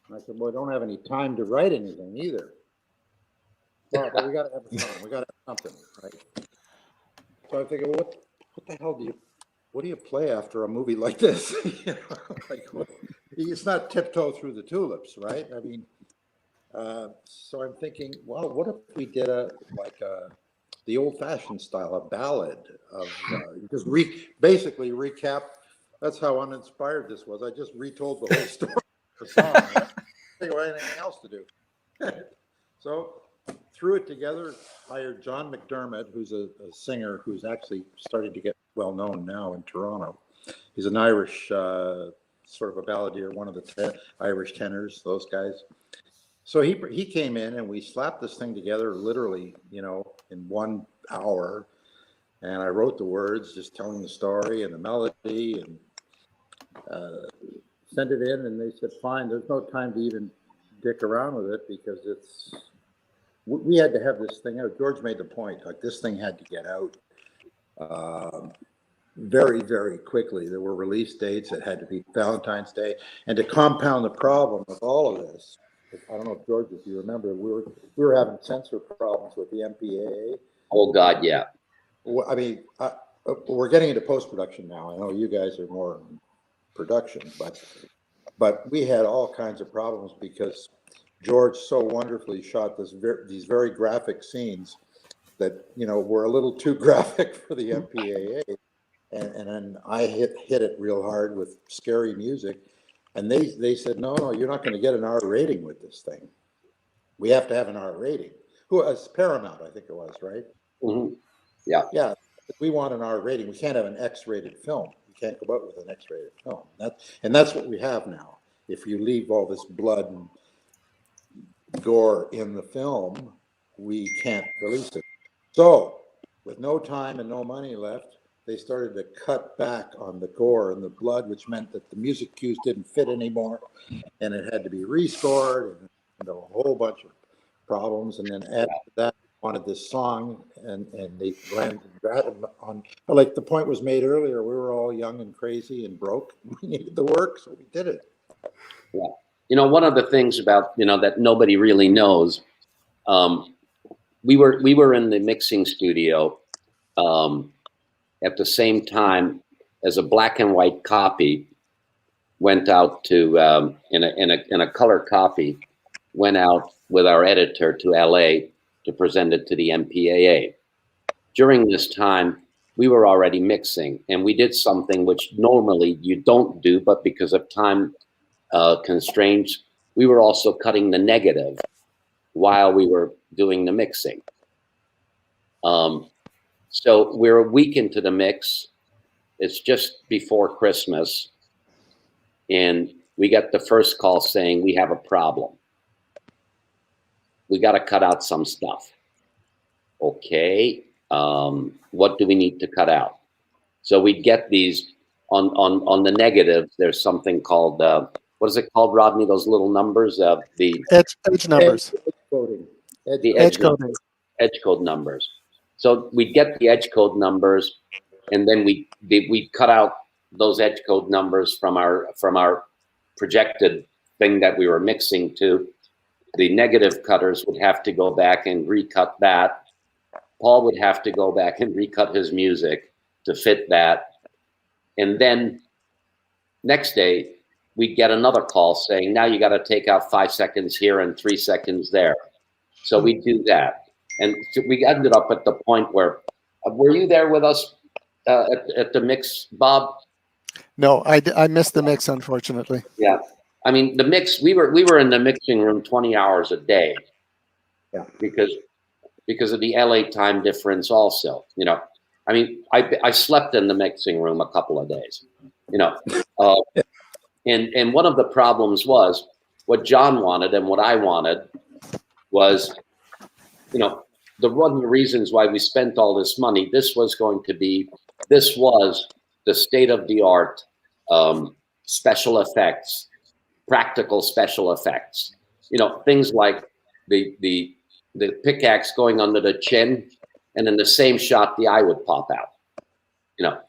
And I said, "Well, we don't have any time to write anything either. Well, but we gotta have a song. We gotta have something, right?" So I'm thinking, well, what the hell what do you play after a movie like this? It's not Tiptoe Through the Tulips, right? I mean, so I'm thinking, well, what if we did the old-fashioned style, a ballad of just basically recap. That's how uninspired this was. I just retold the whole story of the song. I didn't think of anything else to do. So threw it together, hired John McDermott, who's a singer who's actually starting to get well known now in Toronto. He's an Irish sort of a balladeer, one of the Irish tenors, those guys. So he came in and we slapped this thing together literally, in 1 hour. And I wrote the words, just telling the story and the melody, and sent it in. And they said, fine, there's no time to even dick around with it because we had to have this thing out. George made the point, like this thing had to get out very, very quickly. There were release dates. It had to be Valentine's Day. And to compound the problem with all of this, I don't know if George, if you remember, we were having censor problems with the MPAA. Oh God, yeah. I mean, we're getting into post-production now. I know you guys are more in production, but we had all kinds of problems because George so wonderfully shot these very graphic scenes that were a little too graphic for the MPAA, and then I hit it real hard with scary music. And they said, no, you're not going to get an R rating with this thing. We have to have an R rating. Who was Paramount, I think it was, right? Mm-hmm. Yeah. Yeah. We want an R rating. We can't have an X-rated film. We can't go out with an X-rated film. That's what we have now. If you leave all this blood and gore in the film, we can't release it. So, with no time and no money left, they started to cut back on the gore and the blood, which meant that the music cues didn't fit anymore, and it had to be rescored, and a whole bunch of problems. And then after that, wanted this song, and they landed that on. Like the point was made earlier, we were all young and crazy and broke. We needed the work, so we did it. Yeah. You know, one of the things about, you know, that nobody really knows, we were in the mixing studio at the same time as a black and white copy went out to in a color copy went out with our editor to LA to present it to the MPAA. During this time, we were already mixing, and we did something which normally you don't do, but because of time constraints, we were also cutting the negative while we were doing the mixing. So we're a week into the mix. It's just before Christmas, and we get the first call saying we have a problem. We got to cut out some stuff. Okay, what do we need to cut out? So we'd get these on the negatives. There's something called what is it called, Rodney? Those little numbers, the edge numbers, the edge coding, edge code numbers. So we'd get the edge code numbers, and then we'd cut out those edge code numbers from our projected thing that we were mixing to. The negative cutters would have to go back and recut that. Paul would have to go back and recut his music to fit that. And then next day, we'd get another call saying, now you got to take out 5 seconds here and 3 seconds there. So we'd do that. And we ended up at the point where, were you there with us at the mix, Bob? No, I missed the mix, unfortunately. Yeah. I mean, the mix, we were in the mixing room 20 hours a day. Yeah. Because of the LA time difference also, you know. I mean, I slept in the mixing room a couple of days, you know. And one of the problems was what John wanted and what I wanted was, you know, one of the reasons why we spent all this money, this was the state-of-the-art special effects, practical special effects. You know, things like the pickaxe going under the chin, and in the same shot, the eye would pop out. You know,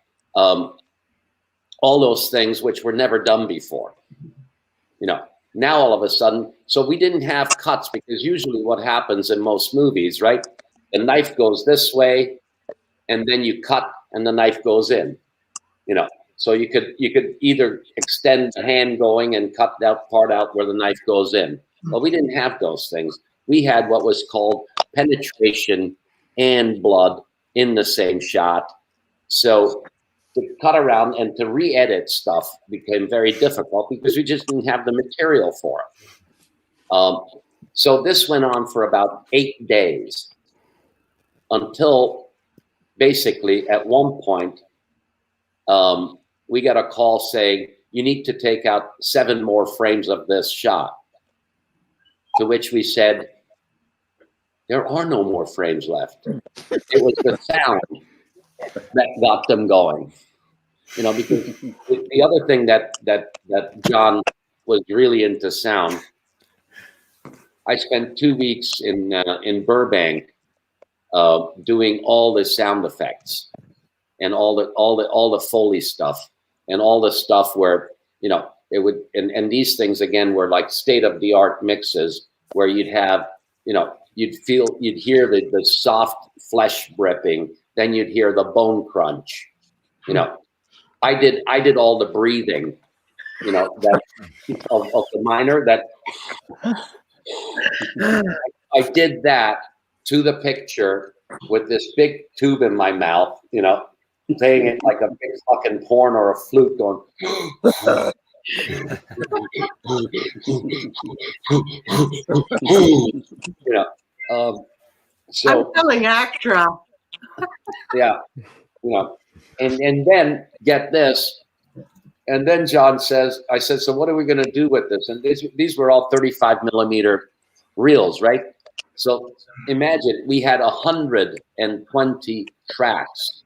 all those things which were never done before. You know, now all of a sudden, so we didn't have cuts, because usually what happens in most movies, right? The knife goes this way, and then you cut, and the knife goes in. You know, so you could either extend the hand going and cut that part out where the knife goes in. Well, we didn't have those things. We had what was called penetration and blood in the same shot. So to cut around and to re-edit stuff became very difficult because we just didn't have the material for it. So this went on for about 8 days until basically at one point we got a call saying, you need to take out 7 more frames of this shot. To which we said, there are no more frames left. It was the sound that got them going. You know, because the other thing that John was really into sound. I spent 2 weeks in Burbank doing all the sound effects and all the Foley stuff and all the stuff where, you know, it would, and these things again were like state-of-the-art mixes where you'd have, you know, you'd hear the soft flesh ripping, then you'd hear the bone crunch. You know, I did all the breathing, you know, that of the miner that I did that to the picture with this big tube in my mouth, you know, playing it like a big fucking horn or a flute going. You know, so I'm feeling extra. yeah, you know, and then get this, and then John says, I said, so what are we going to do with this? And these were all 35 millimeter reels, right? So imagine we had 120 tracks,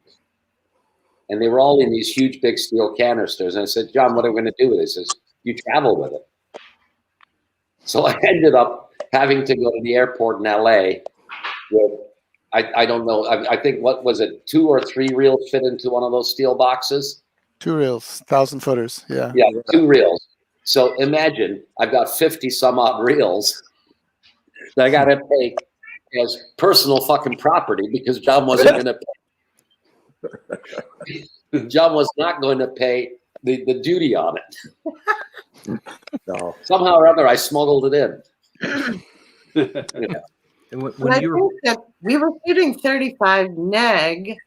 and they were all in these huge big steel canisters. And I said, John, what are we going to do with this? He says, you travel with it. So I ended up having to go to the airport in LA with I don't know. I think, what was it, 2 or 3 reels fit into one of those steel boxes? 2 reels, 1,000 footers. Yeah. Yeah, 2 reels. So imagine I've got 50 some odd reels that I got to pay as personal fucking property because John wasn't going to pay. John was not going to pay the duty on it. No. Somehow or other, I smuggled it in. You know. But I think that we were shooting 35 neg,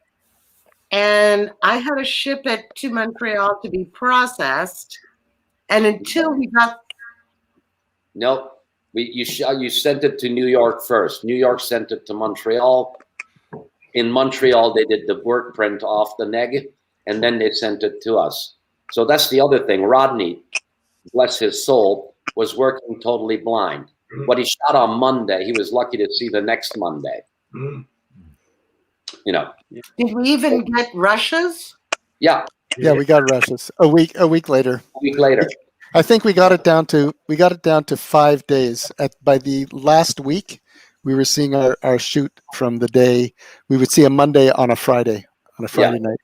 and I had to ship it to Montreal to be processed. And until we got No, you sent it to New York first. New York sent it to Montreal. In Montreal, they did the work print off the neg, and then they sent it to us. So that's the other thing. Rodney, bless his soul, was working totally blind. What he shot on Monday, he was lucky to see the next Monday. You know. Did we even get rushes? Yeah. Yeah, we got rushes a week later. A week later. I think we got it down to 5 days. By the last week, we were seeing our shoot from the day we would see a Monday on a Friday night.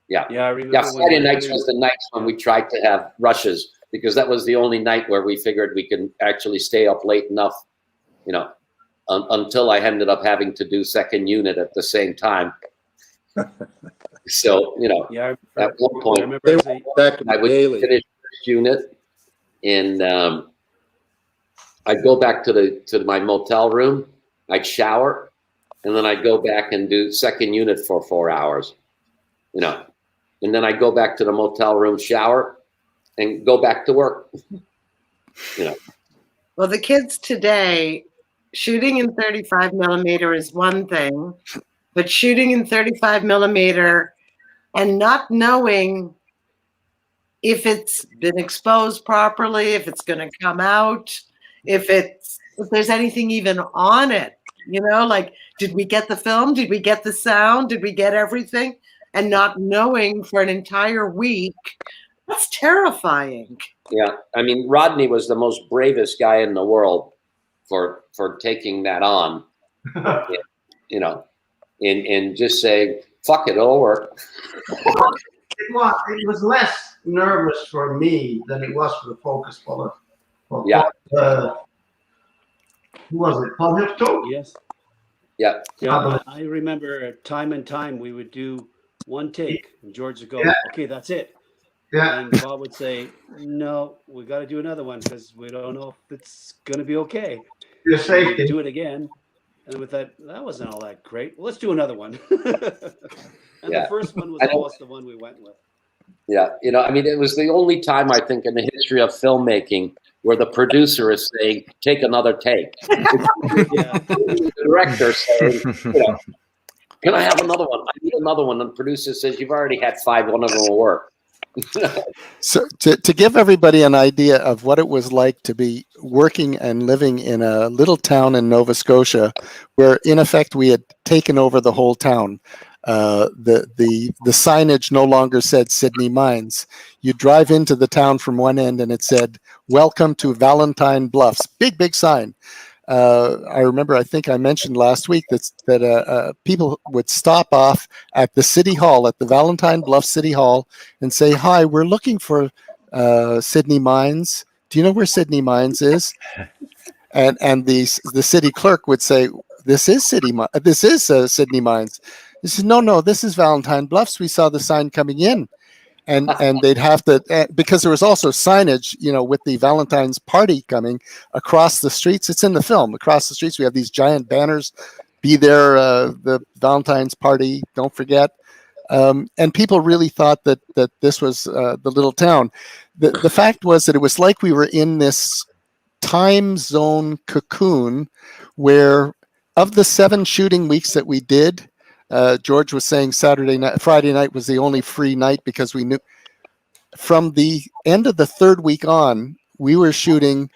Yeah. Yeah, I remember. Yeah, Friday nights was the nights when we tried to have rushes because that was the only night where we figured we could actually stay up late enough, you know, until I ended up having to do second unit at the same time. So, you know, Yeah, at one point, I remember. I would finish first unit, and I'd go back to my motel room. I'd shower, and then I'd go back and do second unit for 4 hours. You know, and then I'd go back to the motel room, shower, and go back to work. You know. Well, the kids today, shooting in 35 millimeter is one thing, but shooting in 35 millimeter and not knowing if it's been exposed properly, if it's going to come out, if there's anything even on it, you know, like, did we get the film? Did we get the sound? Did we get everything? And not knowing for an entire week, that's terrifying. Yeah, I mean, Rodney was the most bravest guy in the world for taking that on, you know, and just saying, "Fuck it, it'll work." It was less nervous for me than it was for the focus puller. Yeah. Who was it? Paul Hifto? Yes. Yeah. Yeah, I remember time and time we would do one take, and George would go, "Okay, that's it." Yeah. And Bob would say, "No, we got to do another one because we don't know if it's going to be okay." Your safety. We'd do it again, and we thought that wasn't all that great. Well, let's do another one. And the first one was almost the one we went with. Yeah, you know, I mean, it was the only time I think in the history of filmmaking where the producer is saying, "Take another take." The director saying, you know, "Can I have another one? I need another one." And the producer says, "You've already had 5. One of them will work." So to give everybody an idea of what it was like to be working and living in a little town in Nova Scotia, where in effect we had taken over the whole town. The signage no longer said Sydney Mines. You drive into the town from one end and it said, "Welcome to Valentine Bluffs." Big sign. I remember, I think I mentioned last week that people would stop off at the city hall, at the Valentine Bluff City Hall, and say, "Hi, we're looking for Sydney Mines. Do you know where Sydney Mines is?" And the city clerk would say, "This is Sydney Mines." He said, "No, this is Valentine Bluffs. We saw the sign coming in." And they'd have to, because there was also signage, you know, with the Valentine's party coming across the streets. It's in the film. Across the streets, we have these giant banners, "Be there, the Valentine's party, don't forget." And people really thought that this was the little town. The fact was that it was like we were in this time zone cocoon where, of the 7 shooting weeks that we did, George was saying Friday night was the only free night because we knew from the end of the 3rd week on, we were shooting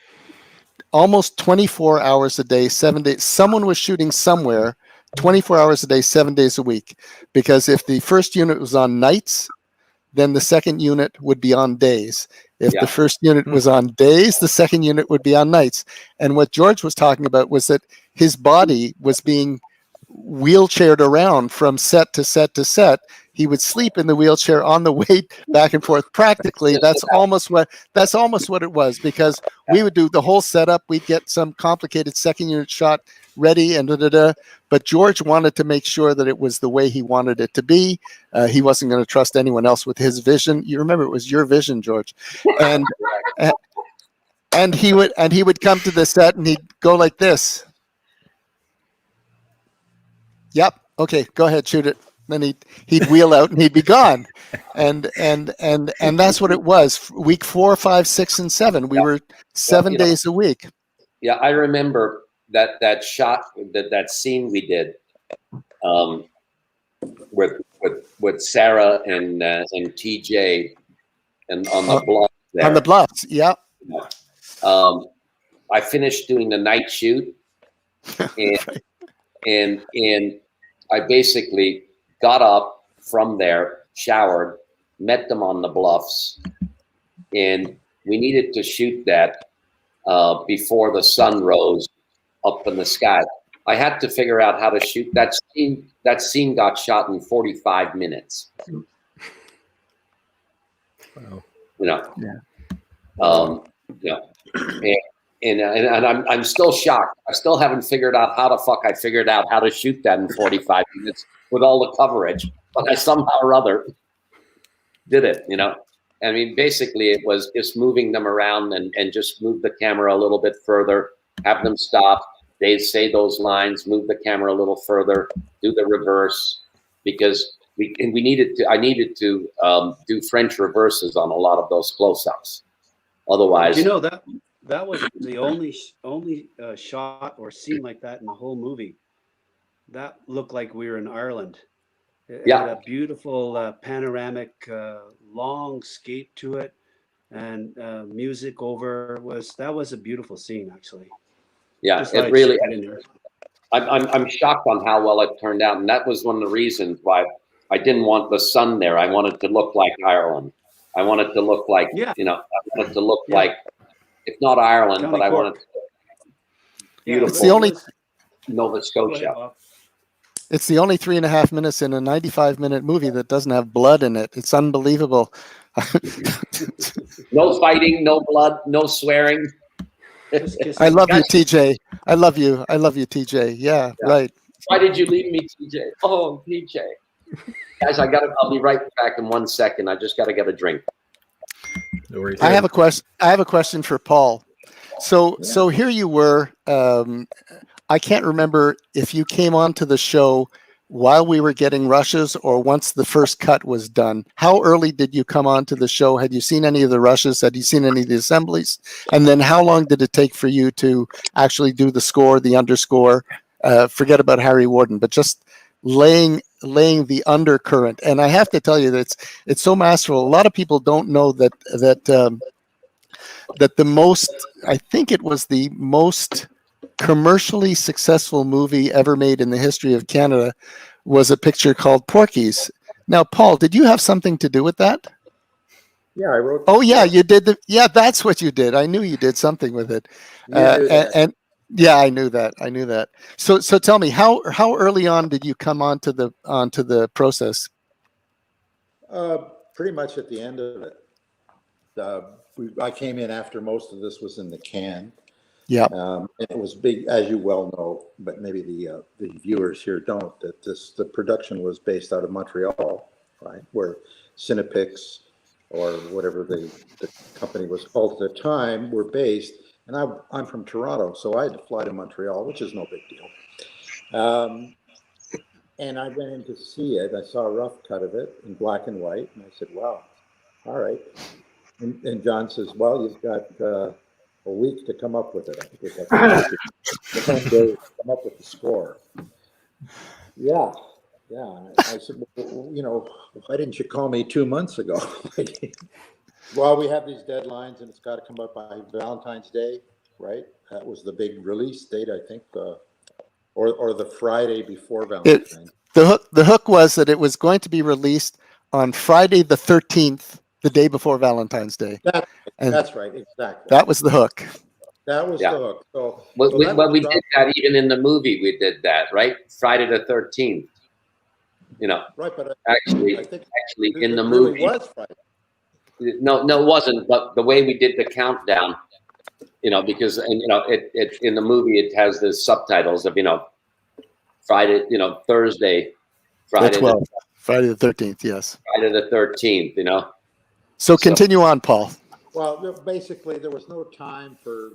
almost 24 hours a day, 7 days. Someone was shooting somewhere 24 hours a day, 7 days a week. Because if the first unit was on nights, then the second unit would be on days. If the first unit was on days, the second unit would be on nights. And what George was talking about was that his body was being wheelchaired around from set to set to set. He would sleep in the wheelchair on the way back and forth. Practically, that's almost what it was, because we would do the whole setup. We'd get some complicated second unit shot ready and but George wanted to make sure that it was the way he wanted it to be. He wasn't going to trust anyone else with his vision. You remember, it was your vision, George, and he would come to the set and he'd go like this. Yep. Okay. Go ahead. Shoot it. Then he'd wheel out and he'd be gone. And that's what it was. Week 4, 5, 6, and 7. We were 7 days a week. Yeah, I remember that shot, that scene we did with Sarah and TJ and on the bluff there. On the bluffs. Yeah. I finished doing the night shoot, and I basically got up from there, showered, met them on the bluffs, and we needed to shoot that before the sun rose up in the sky. I had to figure out how to shoot that scene. That scene got shot in 45 minutes. Wow. And I'm still shocked. I still haven't figured out how the fuck I figured out how to shoot that in 45 minutes with all the coverage, but I somehow or other did it, I mean, basically it was just moving them around and just move the camera a little bit further, have them stop. They say those lines, move the camera a little further, do the reverse, because I needed to do French reverses on a lot of those close-ups. Otherwise, that was the only shot or scene like that in the whole movie. That looked like we were in Ireland. It had a beautiful panoramic long scape to it, and music over that was a beautiful scene, actually. Yeah, it really. I'm shocked on how well it turned out, and that was one of the reasons why I didn't want the sun there. I wanted to look like Ireland. I wanted to look like I wanted to look like, if not Ireland, Johnny but I wanted to beautiful. It's the only Nova Scotia. It's the only 3.5 minutes in a 95-minute movie that doesn't have blood in it. It's unbelievable. No fighting, no blood, no swearing. I love you, TJ. I love you, TJ. Yeah, right. Why did you leave me, TJ? Oh, TJ. Guys, I'll be right back in 1 second. I just got to get a drink. No worries. I have a question for Paul. So here you were. I can't remember if you came onto the show while we were getting rushes or once the first cut was done. How early did you come onto the show? Had you seen any of the rushes? Had you seen any of the assemblies? And then how long did it take for you to actually do the score, the underscore? Forget about Harry Warden, but just laying the undercurrent. And I have to tell you that it's so masterful. A lot of people don't know that the most, I think it was the most commercially successful movie ever made in the history of Canada was a picture called Porky's. Now, Paul, did you have something to do with that? Yeah, I wrote. Oh, yeah, you did. That's what you did. I knew you did something with it. And yeah, I knew that. So tell me, how early on did you come onto the process? Pretty much at the end of it. I came in after most of this was in the can. Yeah. It was big, as you well know, but maybe the viewers here don't, that the production was based out of Montreal, right, where Cinepix or whatever the company was called at the time were based. And I'm from Toronto, so I had to fly to Montreal, which is no big deal. And I went in to see it. I saw a rough cut of it in black and white, and I said, "Wow, all right." And John says, "Well, you've got a week to come up with it. I think it's like 10 days to come up with the score." Yeah. I said, "Well, why didn't you call me 2 months ago?" Well, we have these deadlines, and it's got to come up by Valentine's Day, right? That was the big release date, I think, or the Friday before Valentine's. The hook was that it was going to be released on Friday the 13th, the day before Valentine's Day. That's right, exactly. That was the hook. That was Yeah. the hook. So, Well, so we, that well, was we done- did that even in the movie. We did that, right? Friday the 13th. You know, right, but actually, I think in the it really movie, was Friday. no, it wasn't. But the way we did the countdown, you know, because and you know, it in the movie it has the subtitles of Friday, Thursday, The 12th, Friday the 13th. Yes. Friday the 13th. So continue on, Paul. Well, basically, there was no time for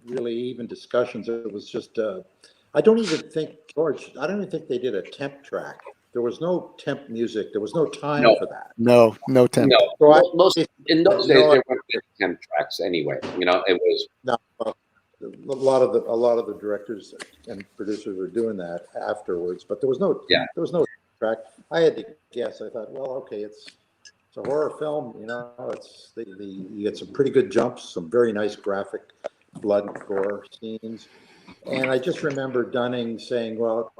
really even discussions. It was just, I don't even think, George, I don't even think they did a temp track. There was no temp music. There was no time for that. No temp. No, So most in those days no, there weren't temp tracks anyway. It was no, a lot of the directors and producers were doing that afterwards, but there was no track. I had to guess. I thought, well, okay, it's a horror film. It's you get some pretty good jumps, some very nice graphic blood and gore scenes, and I just remember Dunning saying, well,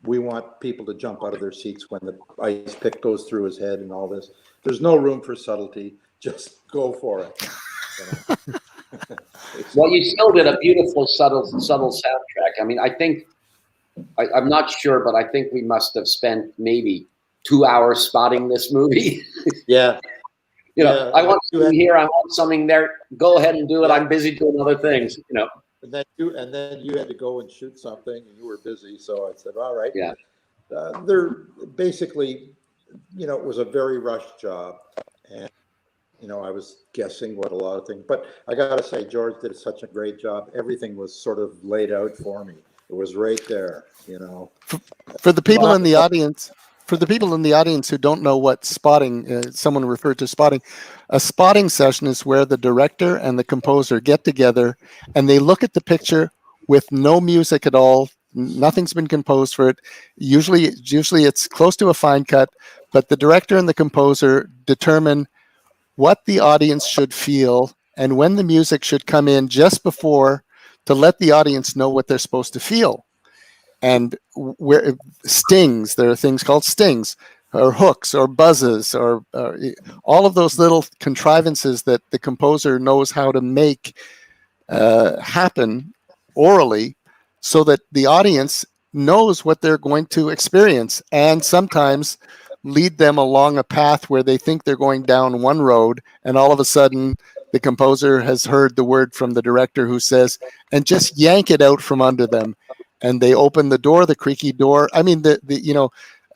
we want people to jump out of their seats when the ice pick goes through his head and all this. There's no room for subtlety. Just go for it. well, you still did a beautiful, subtle soundtrack. I mean, I think I'm not sure, but I think we must have spent maybe 2 hours spotting this movie. Yeah. I want something here, I want something there. Go ahead and do it. I'm busy doing other things. And then you had to go and shoot something, and you were busy. So I said, all right. Yeah. They're basically, it was a very rushed job, and I was guessing what a lot of things. But I gotta say, George did such a great job. Everything was sort of laid out for me. It was right there. For the people in the audience. For the people in the audience who don't know what spotting, someone referred to spotting, a spotting session is where the director and the composer get together and they look at the picture with no music at all. Nothing's been composed for it. Usually it's close to a fine cut, but the director and the composer determine what the audience should feel and when the music should come in just before to let the audience know what they're supposed to feel. And where stings, there are things called stings or hooks or buzzes or all of those little contrivances that the composer knows how to make happen orally so that the audience knows what they're going to experience, and sometimes lead them along a path where they think they're going down one road and all of a sudden the composer has heard the word from the director who says, and just yank it out from under them. And they open the door, the creaky door. I mean,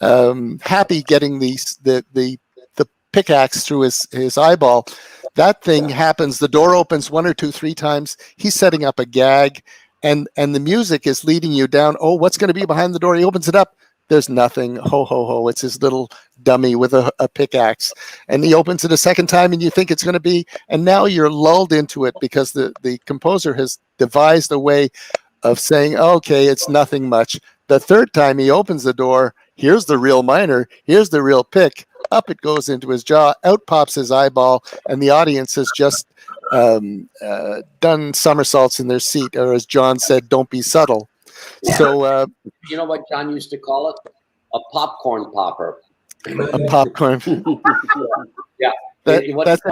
Happy getting the pickaxe through his eyeball. That thing happens. The door opens 1 or 2, 3 times. He's setting up a gag, and the music is leading you down. Oh, what's going to be behind the door? He opens it up. There's nothing. Ho ho ho! It's his little dummy with a pickaxe, and he opens it a second time, and you think it's going to be. And now you're lulled into it because the composer has devised a way of saying, okay, it's nothing much. The third time he opens the door, here's the real minor, here's the real pick, up it goes into his jaw, out pops his eyeball, and the audience has just done somersaults in their seat, or as John said, don't be subtle. So, you know what John used to call it? A popcorn popper. A popcorn. Yeah. That's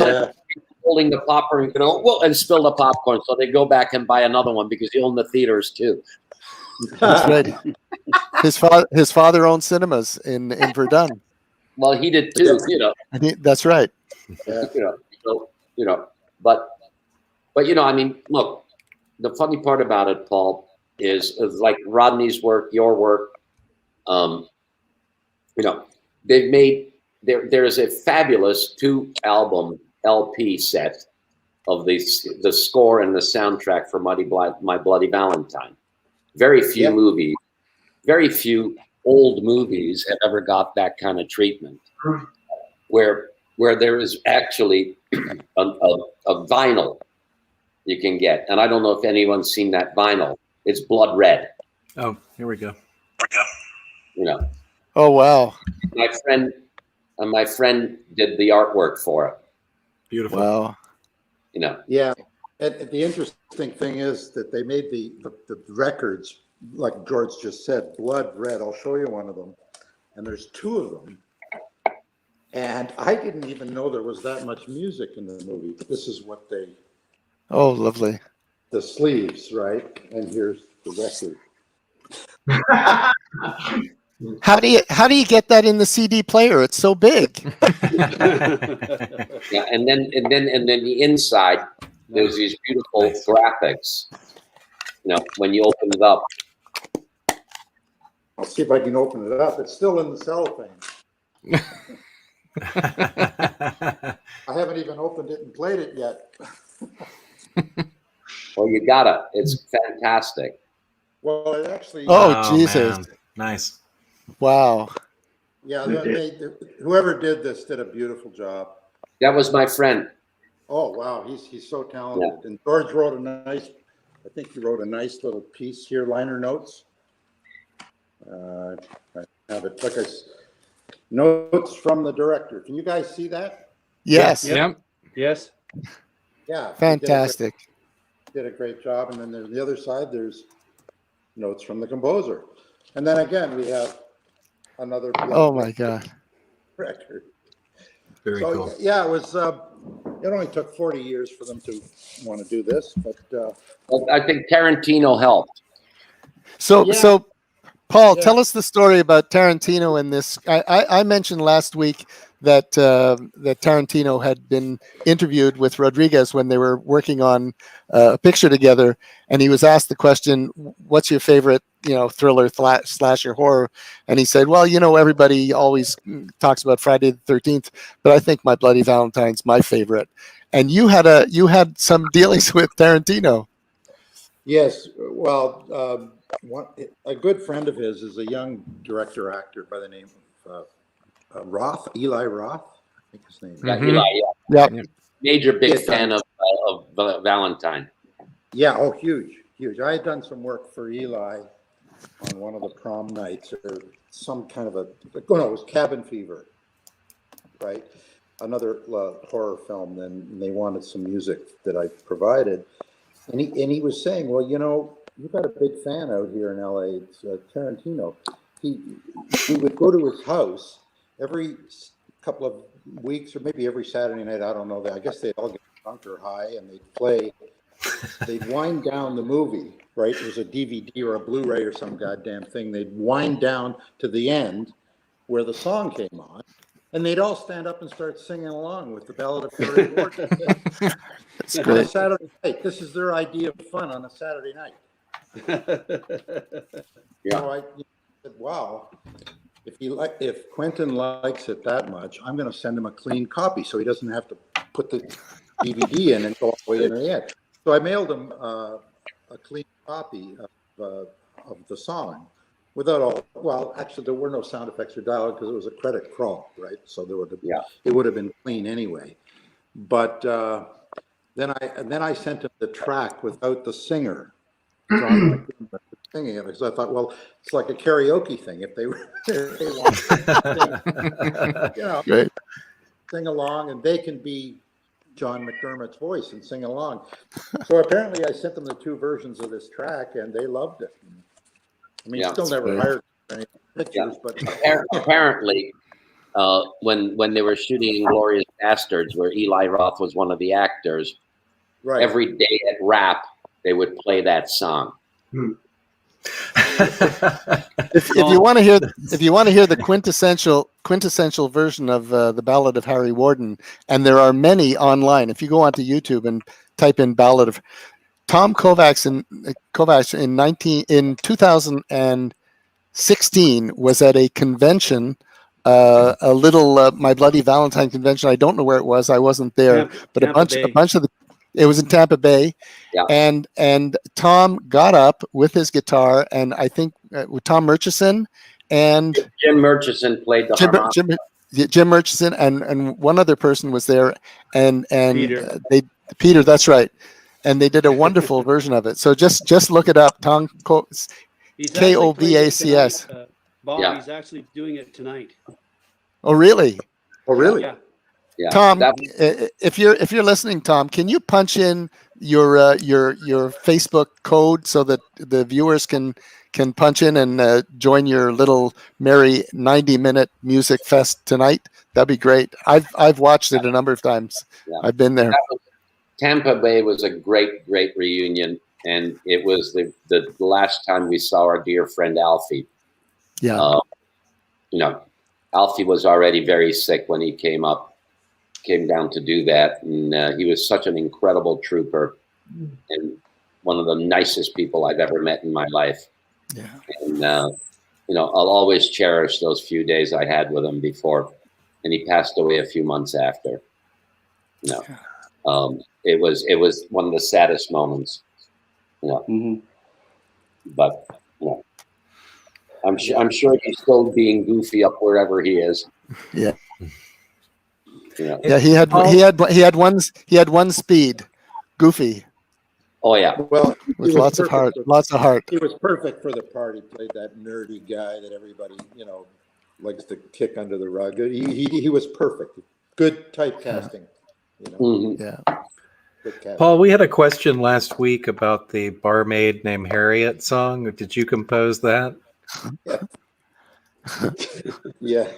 holding the popper and spill the popcorn, so they go back and buy another one because you own the theaters too. That's right. His father owned cinemas in Verdun. Well, he did too, That's right. Yeah. But I mean, look, the funny part about it, Paul, is like Rodney's work, your work. They've made there is a fabulous 2-album LP set of the score and the soundtrack for My Bloody Valentine. Very few movies, very few old movies have ever got that kind of treatment, where there is actually a vinyl you can get, and I don't know if anyone's seen that vinyl. It's blood red. Oh, here we go. Oh wow. My friend did the artwork for it. Beautiful. Wow. Yeah. And the interesting thing is that they made the records, like George just said, blood red. I'll show you one of them. And there's 2 of them. And I didn't even know there was that much music in the movie. This is what they... Oh, lovely. the sleeves, right? And here's the record. How do you get that in the CD player? It's so big. Yeah, and then the inside, there's these beautiful graphics. You know, when you open it up. I'll see if I can open it up. It's still in the cellophane. I haven't even opened it and played it yet. Well, you gotta. It's fantastic. Well, it actually. Oh, Jesus! Man. Nice. Wow. Yeah, whoever did this did a beautiful job. That was my friend. Oh wow, he's so talented. Yeah. And George wrote I think he wrote a nice little piece here, liner notes. I have it like notes from the director. Can you guys see that? Yes. Yep. Yes. Yeah. Fantastic. Did a great job. And then there's the other side, there's notes from the composer. And then again, we have another. Oh my God. Record. Very cool. Yeah, it was. It only took 40 years for them to want to do this, but well, I think Tarantino helped. So Paul, tell us the story about Tarantino and this. I mentioned last week that that Tarantino had been interviewed with Rodriguez when they were working on a picture together, and he was asked the question, "What's your favorite, thriller slasher horror?" And he said, "Well, everybody always talks about Friday the 13th, but I think My Bloody Valentine's my favorite." And you had some dealings with Tarantino. Yes, well. A good friend of his is a young director-actor by the name of Eli Roth, I think his name. Yeah, Eli. Yeah. Major big fan of Valentine. Yeah, oh, huge. I had done some work for Eli on one of the prom nights, or some kind of it was Cabin Fever, right? Another horror film. Then they wanted some music that I provided, and he was saying, well, you've got a big fan out here in LA. It's Tarantino. We would go to his house every couple of weeks, or maybe every Saturday night. I don't know. I guess they'd all get drunk or high, and they'd play. They'd wind down the movie, right? It was a DVD or a Blu-ray or some goddamn thing. They'd wind down to the end where the song came on, and they'd all stand up and start singing along with the Ballad of Harry Warden. That's great. On a Saturday night. This is their idea of fun on a Saturday night. Yeah. So I said, wow, if Quentin likes it that much, I'm going to send him a clean copy so he doesn't have to put the DVD in and go all the way in the end. So I mailed him a clean copy of the song without all. Well, actually, there were no sound effects or dialogue because it was a credit crawl, right? So it would have been clean anyway. But then I sent him the track without the singer. John singing it, because I thought, well, it's like a karaoke thing. If they want to Great. sing along, and they can be John McDermott's voice and sing along. So apparently I sent them the two versions of this track, and they loved it. I mean, still never hired any pictures, but apparently when they were shooting Inglourious Bastards, where Eli Roth was one of the actors, right. Every day at rap, they would play that song. If you want to hear the quintessential version of the Ballad of Harry Warden, and there are many online. If you go onto YouTube and type in Ballad of Tom Kovacs in 2016 was at a convention, a little My Bloody Valentine convention. I don't know where it was. I wasn't there, but a bunch of the. It was in Tampa Bay, and Tom got up with his guitar, and I think with Tom Murchison and Jim Murchison played the harmonica. Jim Murchison and one other person was there, and Peter. Peter, that's right, and they did a wonderful version of it. So just look it up, Tom Kovacs. Bob, he's actually doing it tonight. Oh, really? Oh, really? Yeah. Yeah, Tom, if you're listening, Tom, can you punch in your Facebook code so that the viewers can punch in and join your little merry 90-minute music fest tonight? That'd be great. I've watched it a number of times. Yeah. I've been there. Tampa Bay was a great reunion. and it was the last time we saw our dear friend Alfie. Yeah. You know, Alfie was already very sick when he came down to do that, and he was such an incredible trooper and one of the nicest people I've ever met in my life. Yeah. And you know, I'll always cherish those few days I had with him before, and he passed away a few months after. You know, it was one of the saddest moments. You know, but you know, I'm sure he's still being goofy up wherever he is. Yeah. You know. Yeah. He had one speed, goofy. Oh yeah. Well, With lots of heart. He was perfect for the part. He played that nerdy guy that everybody, you know, likes to kick under the rug. He was perfect. Good typecasting. You know? Yeah. Good casting. Paul, we had a question last week about the Barmaid Named Harriet song. Did you compose that? Yeah.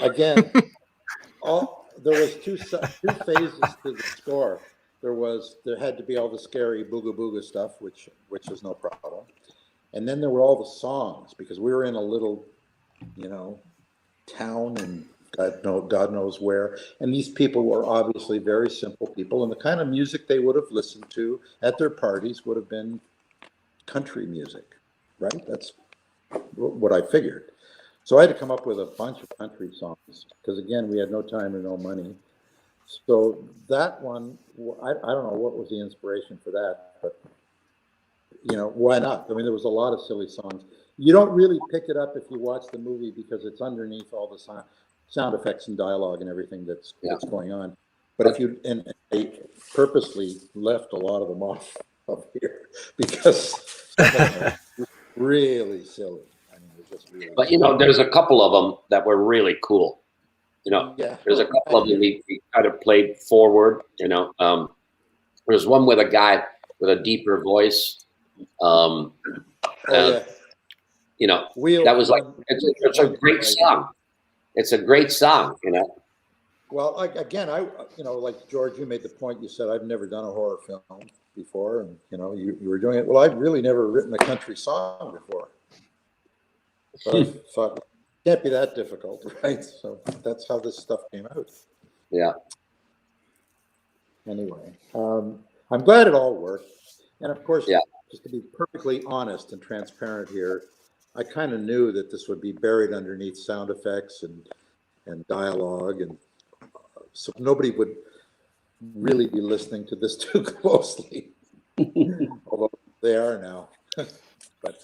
Again, there was two phases to the score. There had to be all the scary booga booga stuff, which is no problem. And then there were all the songs, because we were in a little, you know, town and God knows where. And these people were obviously very simple people, and the kind of music they would have listened to at their parties would have been country music, right? That's what I figured. So I had to come up with a bunch of country songs, because again, we had no time and no money. So that one, I don't know what was the inspiration for that, but you know, why not? I mean, there was a lot of silly songs. You don't really pick it up if you watch the movie, because it's underneath all the sound effects and dialogue and everything that's going on. But if you, and I purposely left a lot of them off of here, because some of them are really silly. I mean, they're just really But you know, there's a couple of them that were really cool. You know, there's a couple of them we kind of played forward. You know, there's one with a guy with a deeper voice. You know, that was like it's a great song. It's a great song. You know. Well, again, you know, like George, you made the point. You said I've never done a horror film before, and you know, you were doing it. Well, I've really never written a country song before. So I thought, it can't be that difficult, right? So that's how this stuff came out. Yeah. Anyway, I'm glad it all worked. And of course, just to be perfectly honest and transparent here, I kind of knew that this would be buried underneath sound effects and dialogue, and so nobody would really be listening to this too closely. Although they are now. But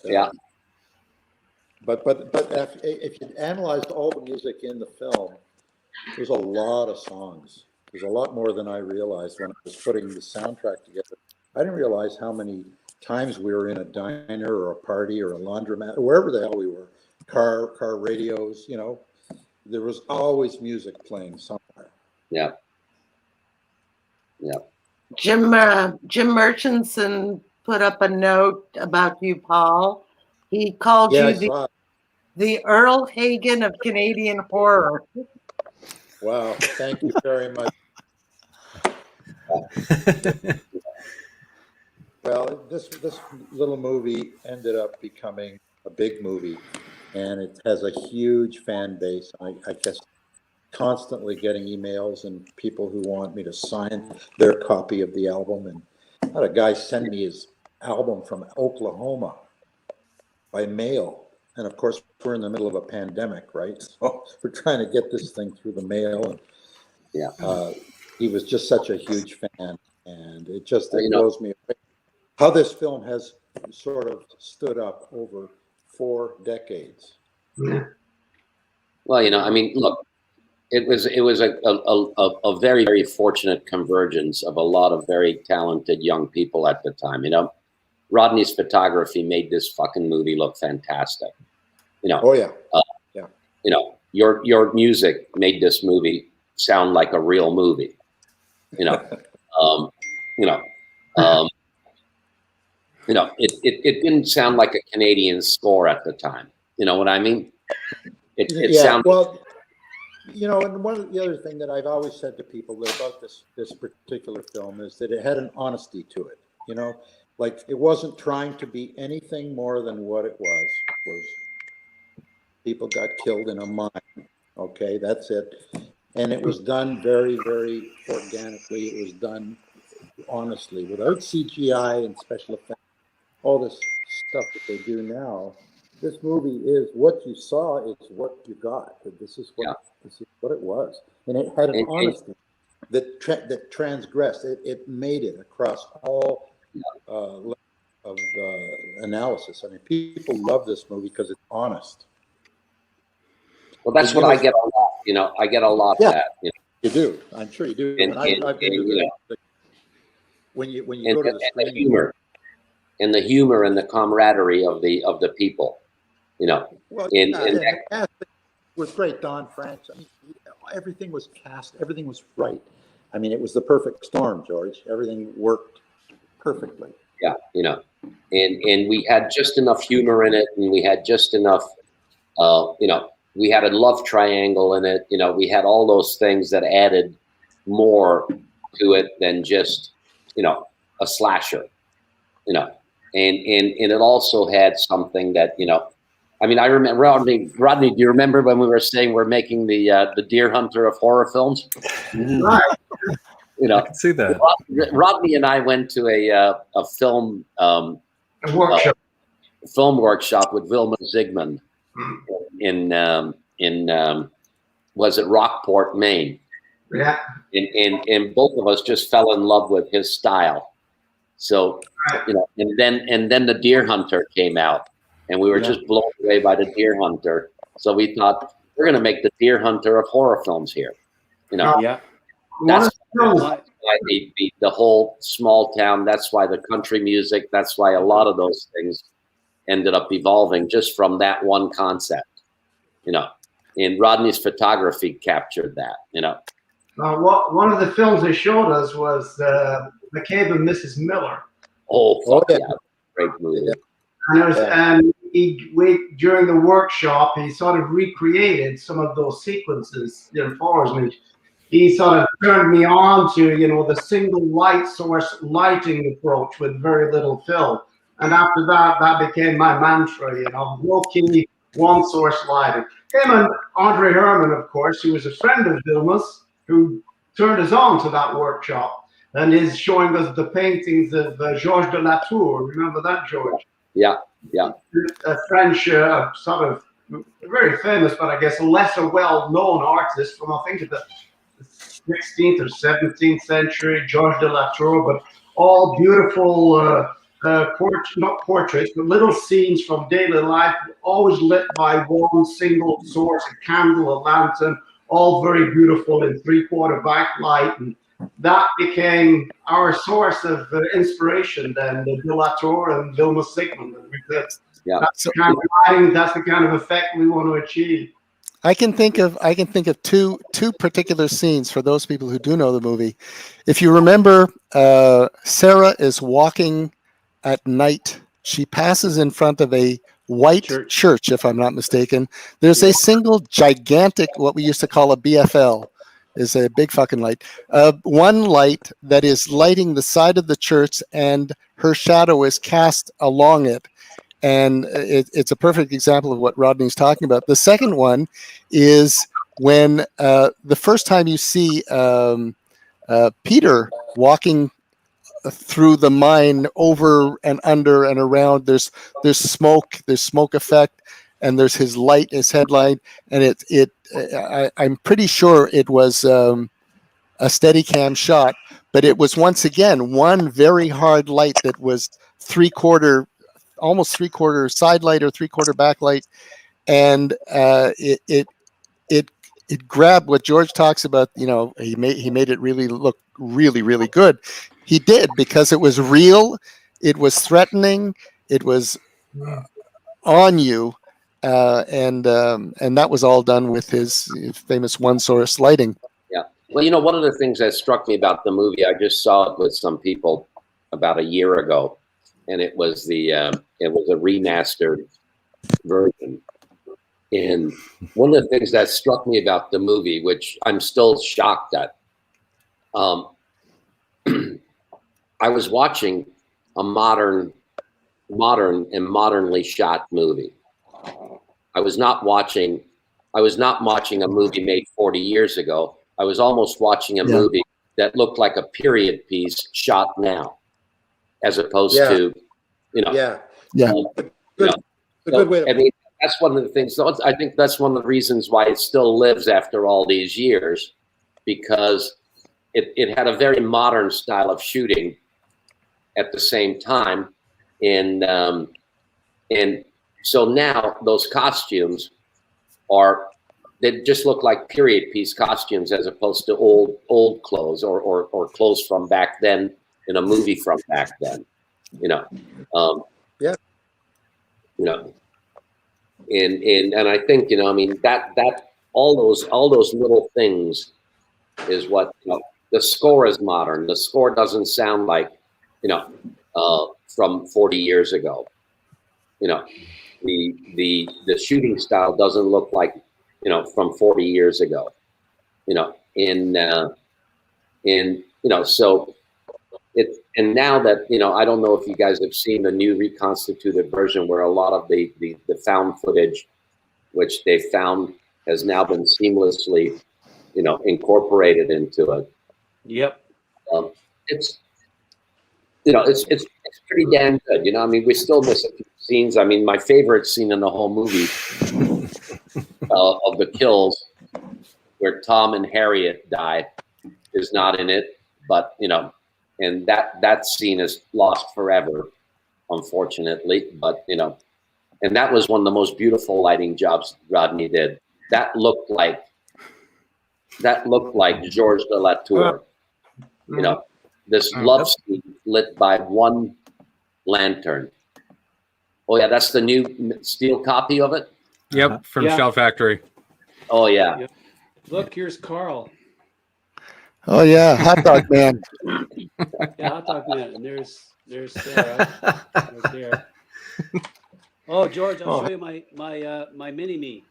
if you analyzed all the music in the film, there's a lot of songs. There's a lot more than I realized when I was putting the soundtrack together. I didn't realize how many times we were in a diner or a party or a laundromat or wherever the hell we were, car radios, you know, there was always music playing somewhere. Yeah. Yeah. Jim Murchison put up a note about you, Paul. He called you the Earl Hagen of Canadian horror. Wow, thank you very much. Well, this little movie ended up becoming a big movie, and it has a huge fan base. I guess constantly getting emails and people who want me to sign their copy of the album. And I had a guy send me his album from Oklahoma by mail. And of course, we're in the middle of a pandemic, right? So we're trying to get this thing through the mail. And he was just such a huge fan, and it blows me away how this film has sort of stood up over 4 decades. Well, you know, I mean, look, it was a very, very fortunate convergence of a lot of very talented young people at the time. You know, Rodney's photography made this fucking movie look fantastic. You know. Oh yeah. You know, your music made this movie sound like a real movie. You know. You know. You know, it didn't sound like a Canadian score at the time. You know what I mean? It sounded well. You know, and one of the other thing that I've always said to people about this particular film is that it had an honesty to it. You know, Like it wasn't trying to be anything more than what it was people got killed in a mine. Okay, that's it. And it was done very, very organically. It was done honestly, without CGI and special effects, all this stuff that they do now. This movie is what you saw, it's what you got. This is what it was. And it had an honesty that transgressed. It made it across all levels of analysis. I mean, people love this movie because it's honest. Well, that's what I get a lot. You know, I get a lot of that. You know? You do. I'm sure you do. And I've been to when you go to the screen, the humor and the camaraderie of the people. You know, well, the cast was great. Don Franks. I mean, everything was cast. Everything was right. I mean, it was the perfect storm, George. Everything worked perfectly. Yeah, you know, and we had just enough humor in it, and we had just enough, you know, we had a love triangle in it. You know, we had all those things that added more to it than just, you know, a slasher. You know, and it also had something that, you know, I mean, I remember Rodney. Do you remember when we were saying we're making the Deer Hunter of horror films? Right. You know, I can see that. Rodney and I went to a film workshop. Film workshop with Wilma Zsigmond in was it Rockport, Maine? Yeah. And both of us just fell in love with his style. So, you know, and then the Deer Hunter came out, and we were just blown away by the Deer Hunter. So we thought we're going to make the Deer Hunter of horror films here. You know, that's why the whole small town. That's why the country music. That's why a lot of those things ended up evolving just from that one concept. You know, and Rodney's photography captured that. You know, one of the films they showed us was McCabe and Mrs. Miller. Oh yeah, great movie. And during the workshop, he sort of recreated some of those sequences, you know, for me. He sort of turned me on to, you know, the single light source lighting approach with very little fill. And after that, that became my mantra, you know, low key, one source lighting. Him and Andre Herman, of course, who was a friend of Vilma's, who turned us on to that workshop and is showing us the paintings of Georges de la Tour. Remember that, George? Yeah. A French, sort of very famous, but I guess lesser well-known artist from, I think, the 16th or 17th century, Georges de la Tour, but all beautiful, not portraits, but little scenes from daily life, always lit by one single source, a candle, a lantern, all very beautiful in three-quarter backlight. And that became our source of inspiration then, the de la Tour and Wilma Zsigmond. That's the kind of lighting, that's the kind of effect we want to achieve. I can think of two particular scenes for those people who do know the movie. If you remember, Sarah is walking at night. She passes in front of a white church, if I'm not mistaken. There's a single gigantic, what we used to call a BFL, is a big fucking light. One light that is lighting the side of the church, and her shadow is cast along it. And it's a perfect example of what Rodney's talking about. The second one is when the first time you see Peter walking through the mine, over and under and around. There's smoke effect, and there's his light, his headlight, and I'm pretty sure it was a Steadicam shot, but it was once again one very hard light that was almost three-quarter side light or three-quarter backlight, and it grabbed what George talks about. You know, he made it really look really, really good. He did, because it was real, it was threatening, it was on you, and that was all done with his famous one-source lighting. Yeah. Well, you know, one of the things that struck me about the movie, I just saw it with some people about a year ago, and it was a remastered version. And one of the things that struck me about the movie, which I'm still shocked at, I was watching a modernly shot movie. I was not watching a movie made 40 years ago. I was almost watching a movie that looked like a period piece shot now, as opposed to, you know. Good way to. I mean, that's one of the things. I think that's one of the reasons why it still lives after all these years, because it had a very modern style of shooting at the same time, and so now those costumes they just look like period piece costumes as opposed to old clothes or clothes from back then in a movie from back then, you know. You know, and I think, you know, I mean, that all those little things is what, you know, the score is modern. The score doesn't sound like, you know, from 40 years ago. You know, the shooting style doesn't look like, you know, from 40 years ago. You know, in you know, so and now that, you know, I don't know if you guys have seen the new reconstituted version where a lot of the found footage, which they found, has now been seamlessly, you know, incorporated into it. Yep. It's, you know, it's pretty damn good. You know, I mean, we still miss a few scenes. I mean, my favorite scene in the whole movie of the kills, where Tom and Harriet die, is not in it, but, you know, and that scene is lost forever, unfortunately. But, you know, and that was one of the most beautiful lighting jobs Rodney did. That looked like Georges de la Tour. You know, this love scene lit by one lantern. Oh yeah, that's the new steel copy of it. Yep, from Shell Factory. Oh yeah. Yep. Look, here's Carl. Oh yeah, hot dog man. Yeah, hot dog man. And there's Sarah right there. Oh, George, I'll show you my mini me.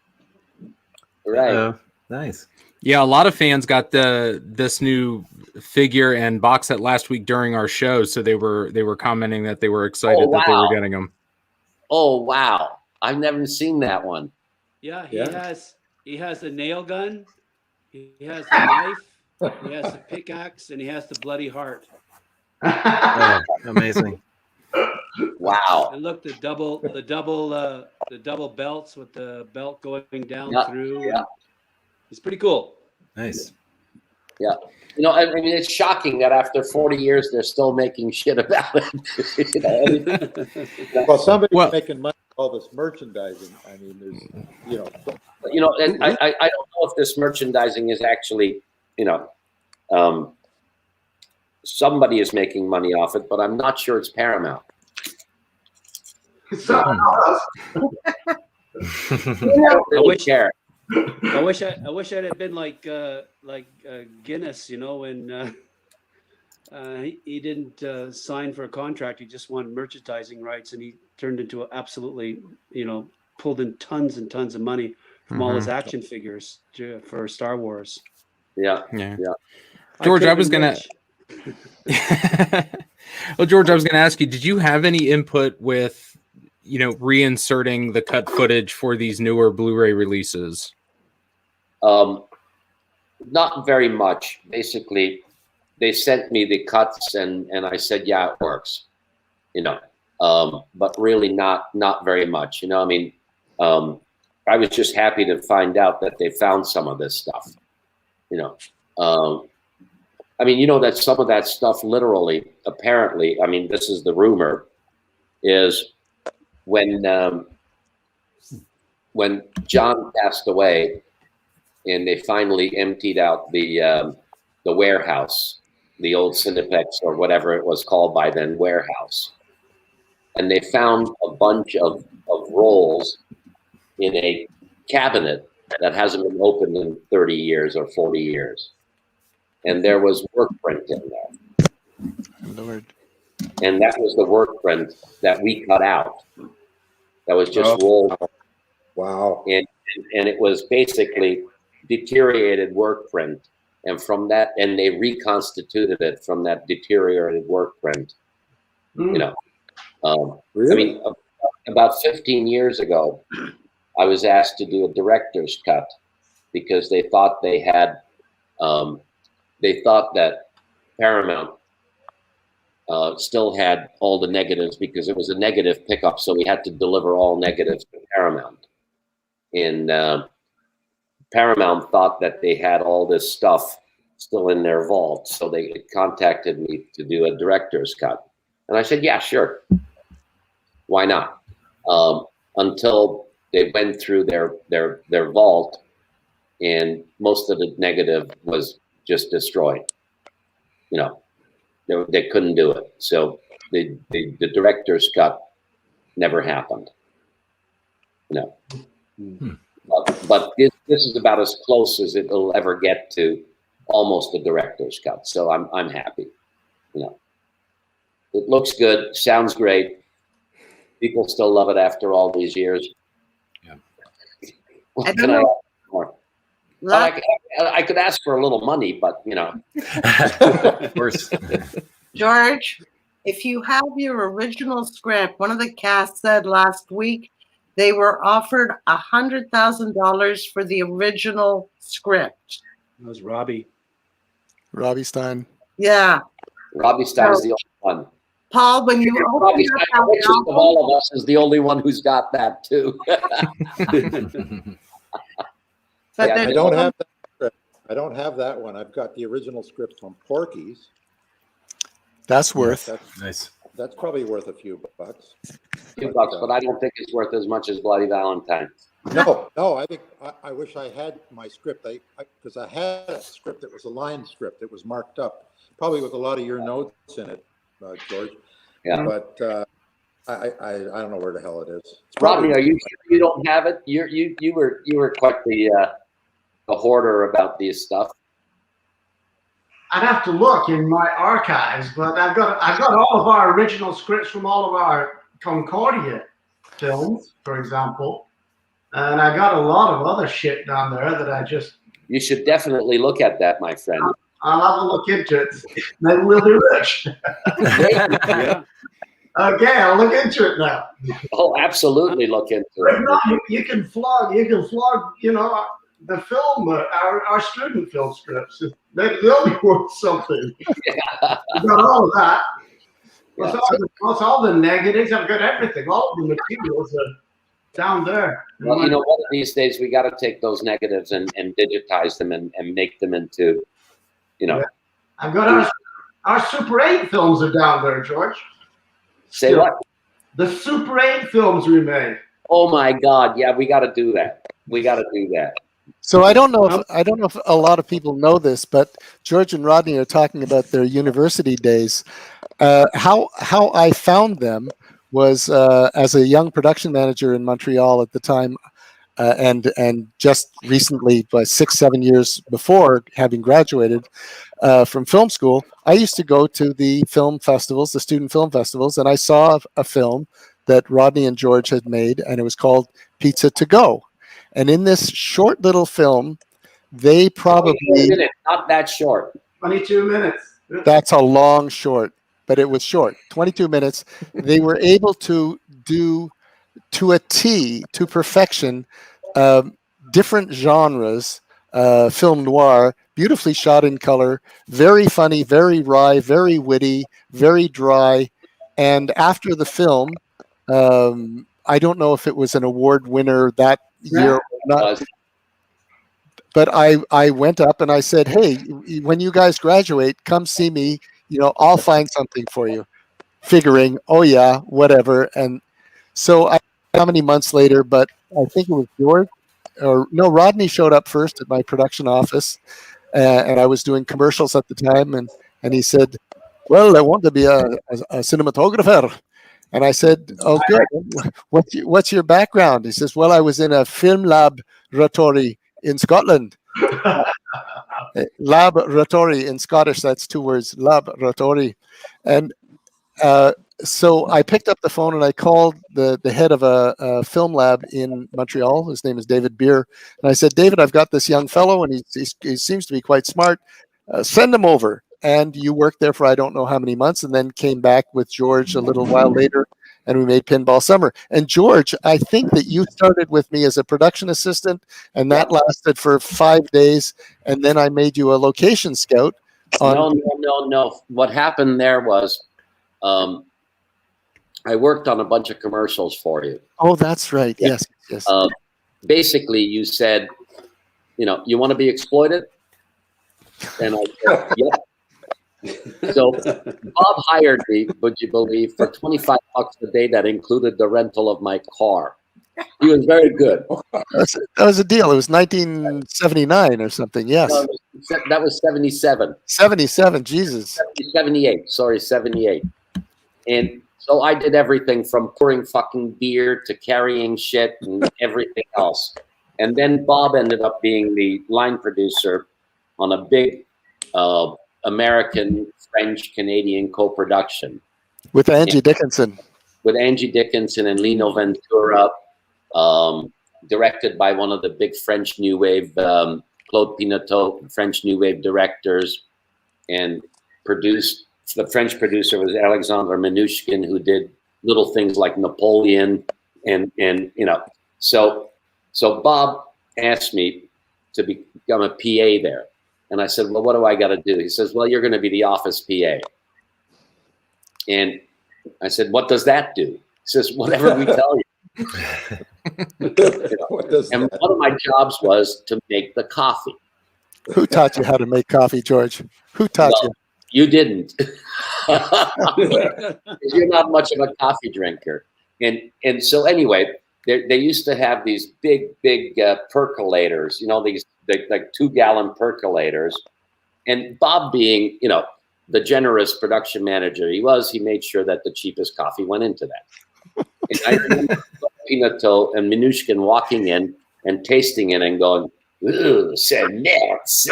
Right. Nice. Yeah, a lot of fans got this new figure and box set last week during our show, so they were commenting that they were excited that they were getting them. Oh wow, I've never seen that one. Yeah, he has the nail gun, he has the knife, he has the pickaxe, and he has the bloody heart. Oh, amazing. Wow. And look, the double belts with the belt going down through. Yeah. It's pretty cool. Nice. Yeah. You know, I mean, it's shocking that after 40 years, they're still making shit about it. You know, I mean, Well, somebody's making money with all this merchandising. I mean, there's, you know, and I don't know if this merchandising is actually, you know, somebody is making money off it, but I'm not sure it's Paramount. I wish I'd have been like Guinness, you know, when he didn't sign for a contract. He just wanted merchandising rights, and he turned into absolutely, you know, pulled in tons and tons of money from all his action figures for Star Wars. Yeah. George, I was gonna. Well, George, I was gonna ask you, did you have any input with, you know, reinserting the cut footage for these newer Blu-ray releases? Not very much. Basically, they sent me the cuts, and I said, yeah, it works. You know, but really not very much. You know, I mean, I was just happy to find out that they found some of this stuff. You know, I mean, you know, that some of that stuff literally, apparently, I mean, this is the rumor, is when John passed away and they finally emptied out the warehouse, the old Cineplex or whatever it was called by then, warehouse, and they found a bunch of rolls in a cabinet that hasn't been opened in 30 years or 40 years. And there was work print in there. Lord. And that was the work print that we cut out. That was just rolled. Wow. And it was basically deteriorated work print. And from that, and they reconstituted it from that deteriorated work print. You know, I Really? mean, about 15 years ago, I was asked to do a director's cut because they thought they had, they thought that Paramount still had all the negatives because it was a negative pickup, so we had to deliver all negatives to Paramount. And Paramount thought that they had all this stuff still in their vault, so they contacted me to do a director's cut. And I said, yeah, sure. Why not? Until they went through their vault, and most of the negative was just destroyed. You know, they couldn't do it. So the director's cut never happened. You know, but this is about as close as it'll ever get to almost a director's cut. So I'm happy. You know, it looks good, sounds great. People still love it after all these years. Yeah. What can I ask for? I could ask for a little money, but you know. Of course. George, if you have your original script, one of the cast said last week they were offered $100,000 for the original script. That was Robbie. Robbie Stein. Yeah. Robbie Stein's the only one. Paul, when you Robbie opened up Stein, that which of album, all of us, is the only one who's got that too. but Yeah, there's I don't have that script. I don't have that one. I've got the original script from Porky's. That's worth. Nice. That's probably worth a few bucks. $2, but I don't think it's worth as much as Bloody Valentine. No, I think I wish I had my script. Because I had a script that was a line script. It was marked up, probably with a lot of your notes in it, George. Yeah. But I don't know where the hell it is. It's Rodney, probably- are you sure you don't have it? You were quite the hoarder about these stuff. I'd have to look in my archives, but I've got all of our original scripts from all of our Concordia films, for example, and I got a lot of other shit down there that I just. You should definitely look at that, my friend. I'll have a look into it. Maybe we'll be rich. Yeah. Okay, I'll look into it now. Oh, absolutely look into But it. no, you can flog, you know, the film, our student film scripts. They'll be worth something. Yeah. I've got all of that. Plus all the negatives. I've got everything. All of the materials are down there. Well, you know, one of these days we got to take those negatives and digitize them and make them into, you know. Yeah. I've got our Super 8 films are down there, George. Say what? The Super 8 films we made. Oh my God! Yeah, we got to do that. We got to do that. So I don't know if a lot of people know this, but George and Rodney are talking about their university days. How I found them was as a young production manager in Montreal at the time, and just recently, 6-7 years before having graduated from film school, I used to go to the film festivals, the student film festivals, and I saw a film that Rodney and George had made, and it was called Pizza to Go. And in this short little film, they probably... 22 minutes, not that short. 22 minutes. That's a long short, but it was short. 22 minutes. They were able to do to a T, to perfection, different genres, film noir, beautifully shot in color, very funny, very wry, very witty, very dry. And after the film, I don't know if it was an award winner that year or not, but I went up and I said, hey, when you guys graduate, come see me, I'll find something for you, figuring, oh yeah, whatever. And so how many months later, but I think it was George, Rodney showed up first at my production office, and I was doing commercials at the time, and he said, well, I want to be a cinematographer. And I said, oh, good. What's your background? He says, well, I was in a film laboratory in Scotland. Laboratory in Scottish, that's 2 words, laboratory. And so I picked up the phone and I called the head of a film lab in Montreal. His name is David Beer. And I said, David, I've got this young fellow and he seems to be quite smart. Send him over. and you worked there for I don't know how many months, and then came back with George a little while later, and we made Pinball Summer. And George, I think that you started with me as a production assistant, and that lasted for 5 days, and then I made you a location scout. No. What happened there was I worked on a bunch of commercials for you. Oh, that's right. Yeah. Yes. Basically, you said, you want to be exploited? And I said, yep. So Bob hired me, would you believe, for $25 a day that included the rental of my car. He was very good. That was a deal. It was 1979 or something. Yes. That was 77. 77. Jesus. 78. Sorry, 78. And so I did everything from pouring fucking beer to carrying shit and everything else. And then Bob ended up being the line producer on a big American, French, Canadian co-production. With Angie Dickinson. With Angie Dickinson and Lino Ventura, directed by one of the big French New Wave, Claude Pinoteau, French New Wave directors, and produced. The French producer was Alexandre Minushkin, who did little things like Napoleon, and So Bob asked me to become a PA there, and I said, "Well, what do I got to do?" He says, "Well, you're going to be the office PA." And I said, "What does that do?" He says, "Whatever we tell you." And one of my jobs was to make the coffee. Who taught you how to make coffee, George? Who taught you? You didn't. You're not much of a coffee drinker. And so anyway, they used to have these big percolators, these like 2-gallon percolators. And Bob being, the generous production manager he made sure that the cheapest coffee went into that. And I remember Pinoteau and Minushkin walking in and tasting it and going, "Ooh, c'est nice."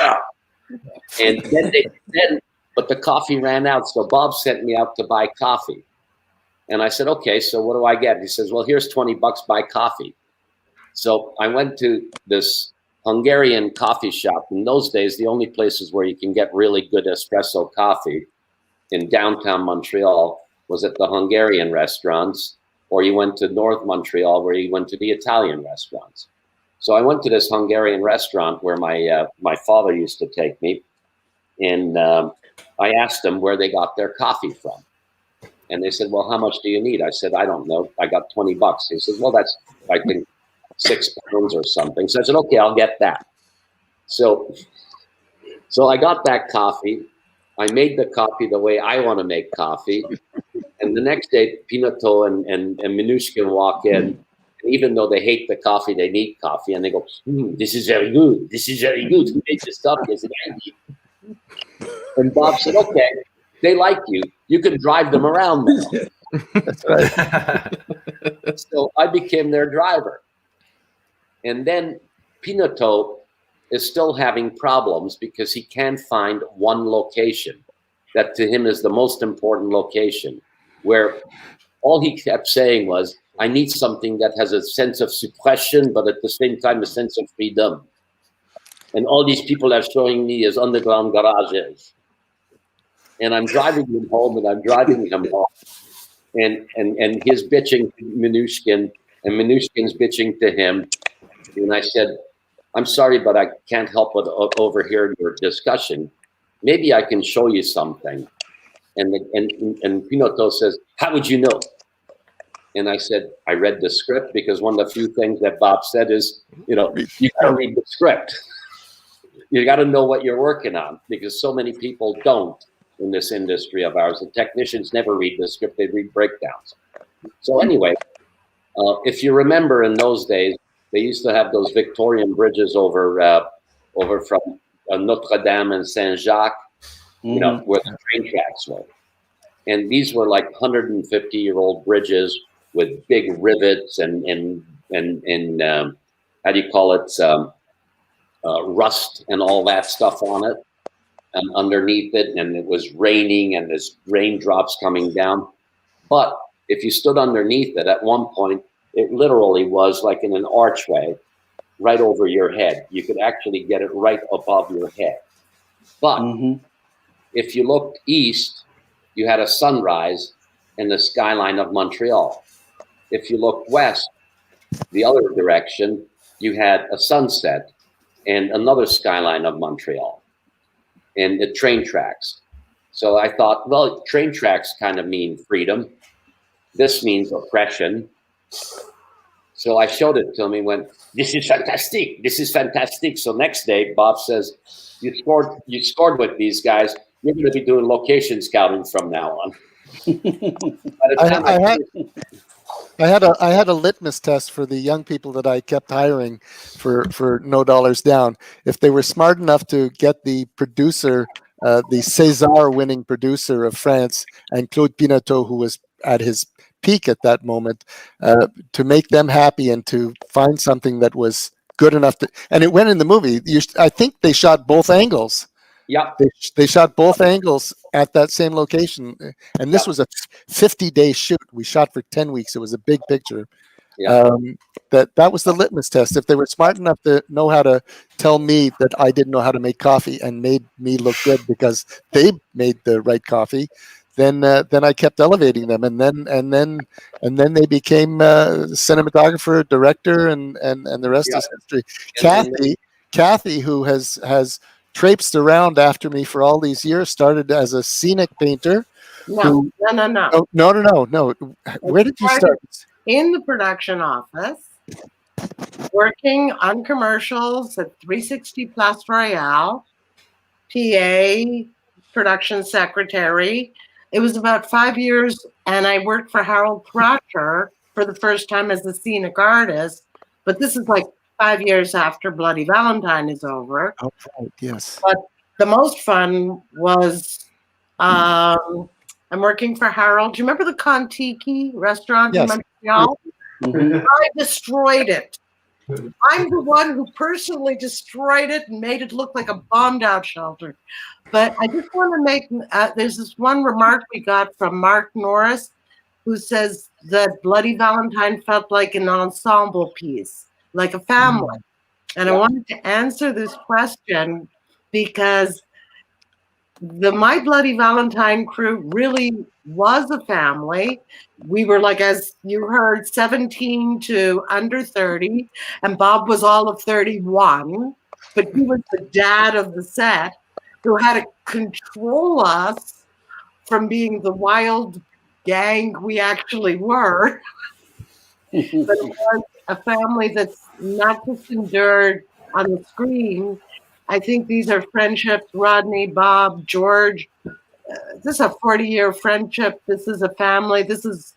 And then but the coffee ran out, so Bob sent me out to buy coffee. And I said, "Okay, so what do I get?" He says, "Well, here's $20, buy coffee." So I went to this Hungarian coffee shop. In those days, the only places where you can get really good espresso coffee in downtown Montreal was at the Hungarian restaurants, or you went to North Montreal where you went to the Italian restaurants. So I went to this Hungarian restaurant where my father used to take me, and I asked them where they got their coffee from. And they said, "Well, how much do you need?" I said, "I don't know. I got $20. He said, "Well, that's, I think, 6 pounds or something." So I said, "Okay, I'll get that." So I got that coffee. I made the coffee the way I want to make coffee. And the next day, Pinoteau and Minushkin walk in. And even though they hate the coffee, they need coffee. And they go, "This is very good. This is very good. Who made this coffee?" I said, "I need." And Bob said, "Okay, they like you. You can drive them around now." That's right. So I became their driver. And then Pinoteau is still having problems because he can't find one location that to him is the most important location, where all he kept saying was, "I need something that has a sense of suppression, but at the same time, a sense of freedom. And all these people are showing me is underground garages." And I'm driving him home, and I'm driving him home. And he's bitching to Minushkin, and Minushkin's bitching to him. And I said, "I'm sorry, but I can't help but overhear your discussion. Maybe I can show you something." And Pinoteau says, "How would you know?" And I said, "I read the script," because one of the few things that Bob said is, you got to read the script. You got to know what you're working on, because so many people don't in this industry of ours. The technicians never read the script, they read breakdowns. So anyway, if you remember in those days, they used to have those Victorian bridges over from Notre Dame and Saint Jacques, where the train tracks were. And these were like 150-year-old bridges with big rivets and how do you call it, rust and all that stuff on it, and underneath it, and it was raining and there's raindrops coming down. But if you stood underneath it, at one point, it literally was like in an archway right over your head. You could actually get it right above your head. But if you looked east, you had a sunrise and the skyline of Montreal. If you looked west, the other direction, you had a sunset and another skyline of Montreal and the train tracks. So I thought, well, train tracks kind of mean freedom. This means oppression. So I showed it to him. He went, "This is fantastic. This is fantastic." So next day, Bob says, You scored with these guys. You're going to be doing location scouting from now on." I had a litmus test for the young people that I kept hiring for no dollars down. If they were smart enough to get the producer, the César winning producer of France, and Claude Pinoteau, who was at his peak at that moment, to make them happy and to find something that was good enough to, and it went in the movie. I think they shot both angles. Yeah, they shot both angles at that same location, and this was a 50-day shoot. We shot for 10 weeks. It was a big picture. Yeah. That was the litmus test. If they were smart enough to know how to tell me that I didn't know how to make coffee and made me look good because they made the right coffee, then I kept elevating them, and then they became cinematographer, director, and the rest is history. Kathy, who has traipsed around after me for all these years, started as a scenic painter. No. No. Where did you start? In the production office, working on commercials at 360 Place Royale, PA, production secretary. It was about 5 years, and I worked for Harold Thrasher for the first time as a scenic artist. But this is like 5 years after Bloody Valentine is over. Oh, right, yes. But the most fun was I'm working for Harold. Do you remember the Contiki restaurant in Montreal? Mm-hmm. I destroyed it. I'm the one who personally destroyed it and made it look like a bombed out shelter. But I just want to make, there's this one remark we got from Mark Norris, who says that Bloody Valentine felt like an ensemble piece, like a family. And I wanted to answer this question because the My Bloody Valentine crew really was a family. We were, like, as you heard, 17 to under 30, and Bob was all of 31, but he was the dad of the set who had to control us from being the wild gang we actually were. But it was a family that's not just endured on the screen. I think these are friendships, Rodney, Bob, George. This is a 40-year friendship. This is a family. This is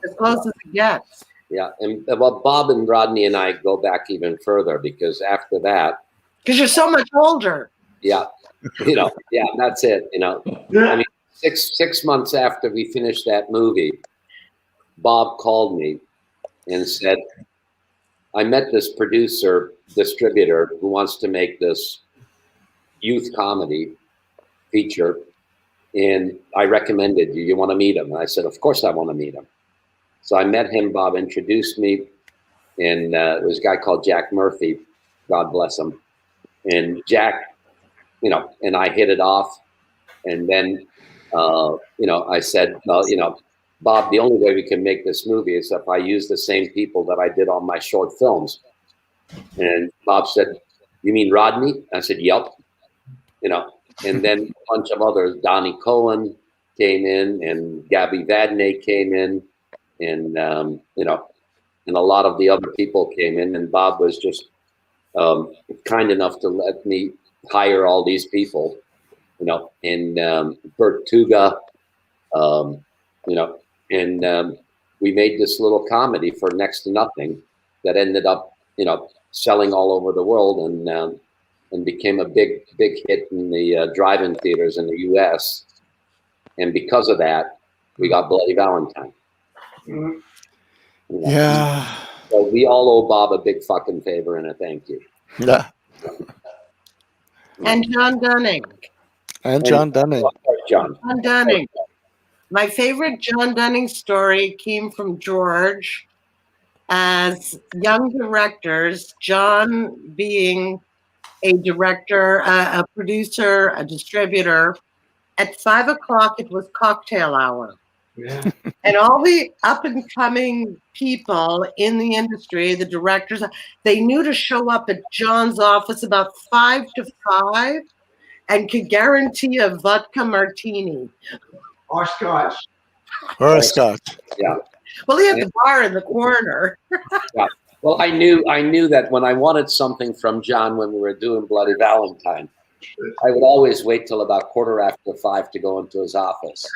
as close as it gets. Yeah, and well, Bob and Rodney and I go back even further because after that, because you're so much older. Yeah, that's it. I mean, six months after we finished that movie, Bob called me and said, "I met this distributor who wants to make this youth comedy feature, and I recommended you. You want to meet him?" And I said, "Of course I want to meet him." So I met him. Bob introduced me, and it was a guy called Jack Murphy, God bless him. And Jack, and I hit it off. And then, I said, well, Bob, the only way we can make this movie is if I use the same people that I did on my short films. And Bob said, "You mean Rodney?" I said, "Yep." And then a bunch of others, Donnie Cohen came in, and Gabby Vadney came in, and and a lot of the other people came in, and Bob was just kind enough to let me hire all these people, and Bert Tuga, and we made this little comedy for next to nothing that ended up, selling all over the world, and became a big hit in the drive-in theaters in the U.S. And because of that, we got Bloody Valentine. Yeah. So we all owe Bob a big fucking favor and a thank you. Yeah. And John Dunning. John Dunning. John Dunning. My favorite John Dunning story came from George. As young directors, John being a director, a producer, a distributor. At 5 o'clock, it was cocktail hour. Yeah. And all the up and coming people in the industry, the directors, they knew to show up at John's office about 5 to 5 and could guarantee a vodka martini. Or scotch. Or a scotch. Yeah. Well, he had the bar in the corner. Yeah. Well, I knew that when I wanted something from John when we were doing Bloody Valentine, I would always wait till about 5:15 to go into his office.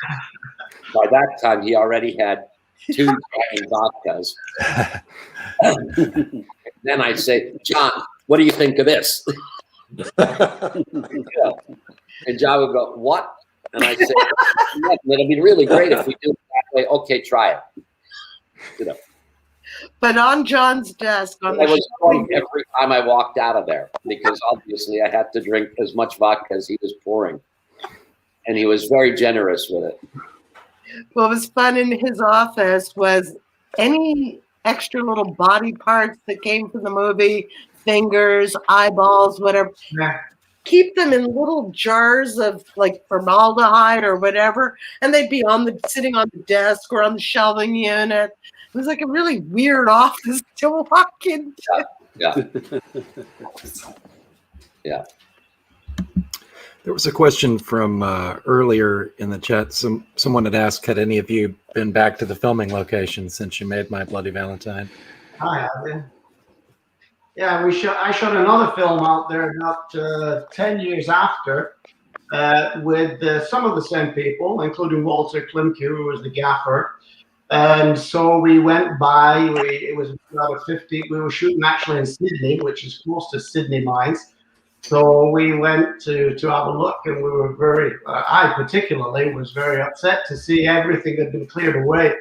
By that time, he already had 2 giant vodkas. Then I'd say, John, what do you think of this? Yeah. And John would go, what? And I'd say, yeah, it'll be really great if we do it that way. Okay, try it. You know. But on John's desk, on I the was pouring every time I walked out of there because obviously I had to drink as much vodka as he was pouring. And he was very generous with it. what was fun in his office was any extra little body parts that came from the movie, fingers, eyeballs, whatever. Yeah. Keep them in little jars of like formaldehyde or whatever, and they'd be sitting on the desk or on the shelving unit. It was like a really weird office to walk into. Yeah. Yeah. There was a question from earlier in the chat. Someone had asked, had any of you been back to the filming location since you made My Bloody Valentine? I have, yeah. Yeah, I shot another film out there about 10 years after with some of the same people, including Walter Klimke, who was the gaffer. And so we went by, it was about 50, we were shooting actually in Sydney, which is close to Sydney Mines. So we went to have a look, and we were I particularly was very upset to see everything had been cleared away.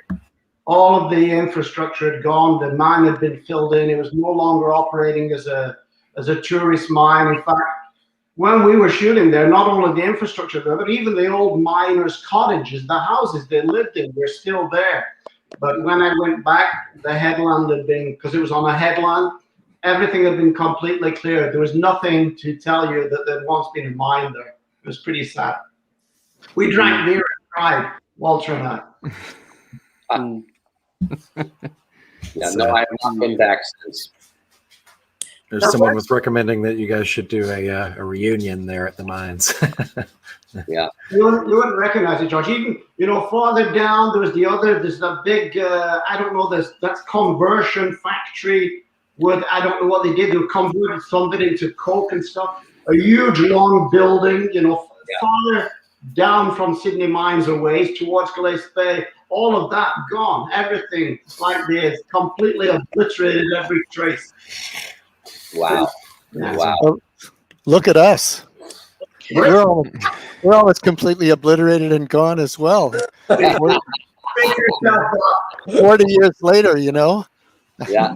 All of the infrastructure had gone, the mine had been filled in, it was no longer operating as a tourist mine. In fact, when we were shooting there, not only the infrastructure there, but even the old miners' cottages, the houses they lived in were still there. But when I went back, the headland had been, because it was on a headland, everything had been completely cleared. There was nothing to tell you that there'd once been a mine there. It was pretty sad. We drank beer and cried, Walter and I. Yeah, no, I have not been back since. Someone was recommending that you guys should do a reunion there at the mines. Yeah. You wouldn't recognize it, George. Even, farther down, there's that big, I don't know, that's conversion factory. I don't know what they did. They converted some of it into coke and stuff. A huge, long building, farther down from Sydney Mines a ways towards Glace Bay. All of that gone. Everything like this, completely obliterated every trace. Wow. Yeah. Wow. Oh, look at us. We're almost completely obliterated and gone as well. 40 years later, Yeah.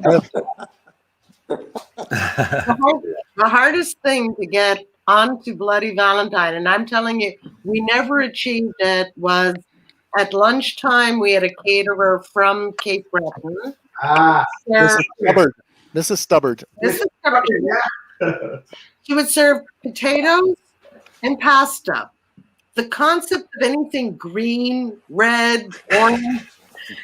The hardest thing to get onto Bloody Valentine, and I'm telling you, we never achieved it, was at lunchtime we had a caterer from Cape Breton. This is stubborn. Yeah. She would serve potatoes and pasta. The concept of anything green, red, orange,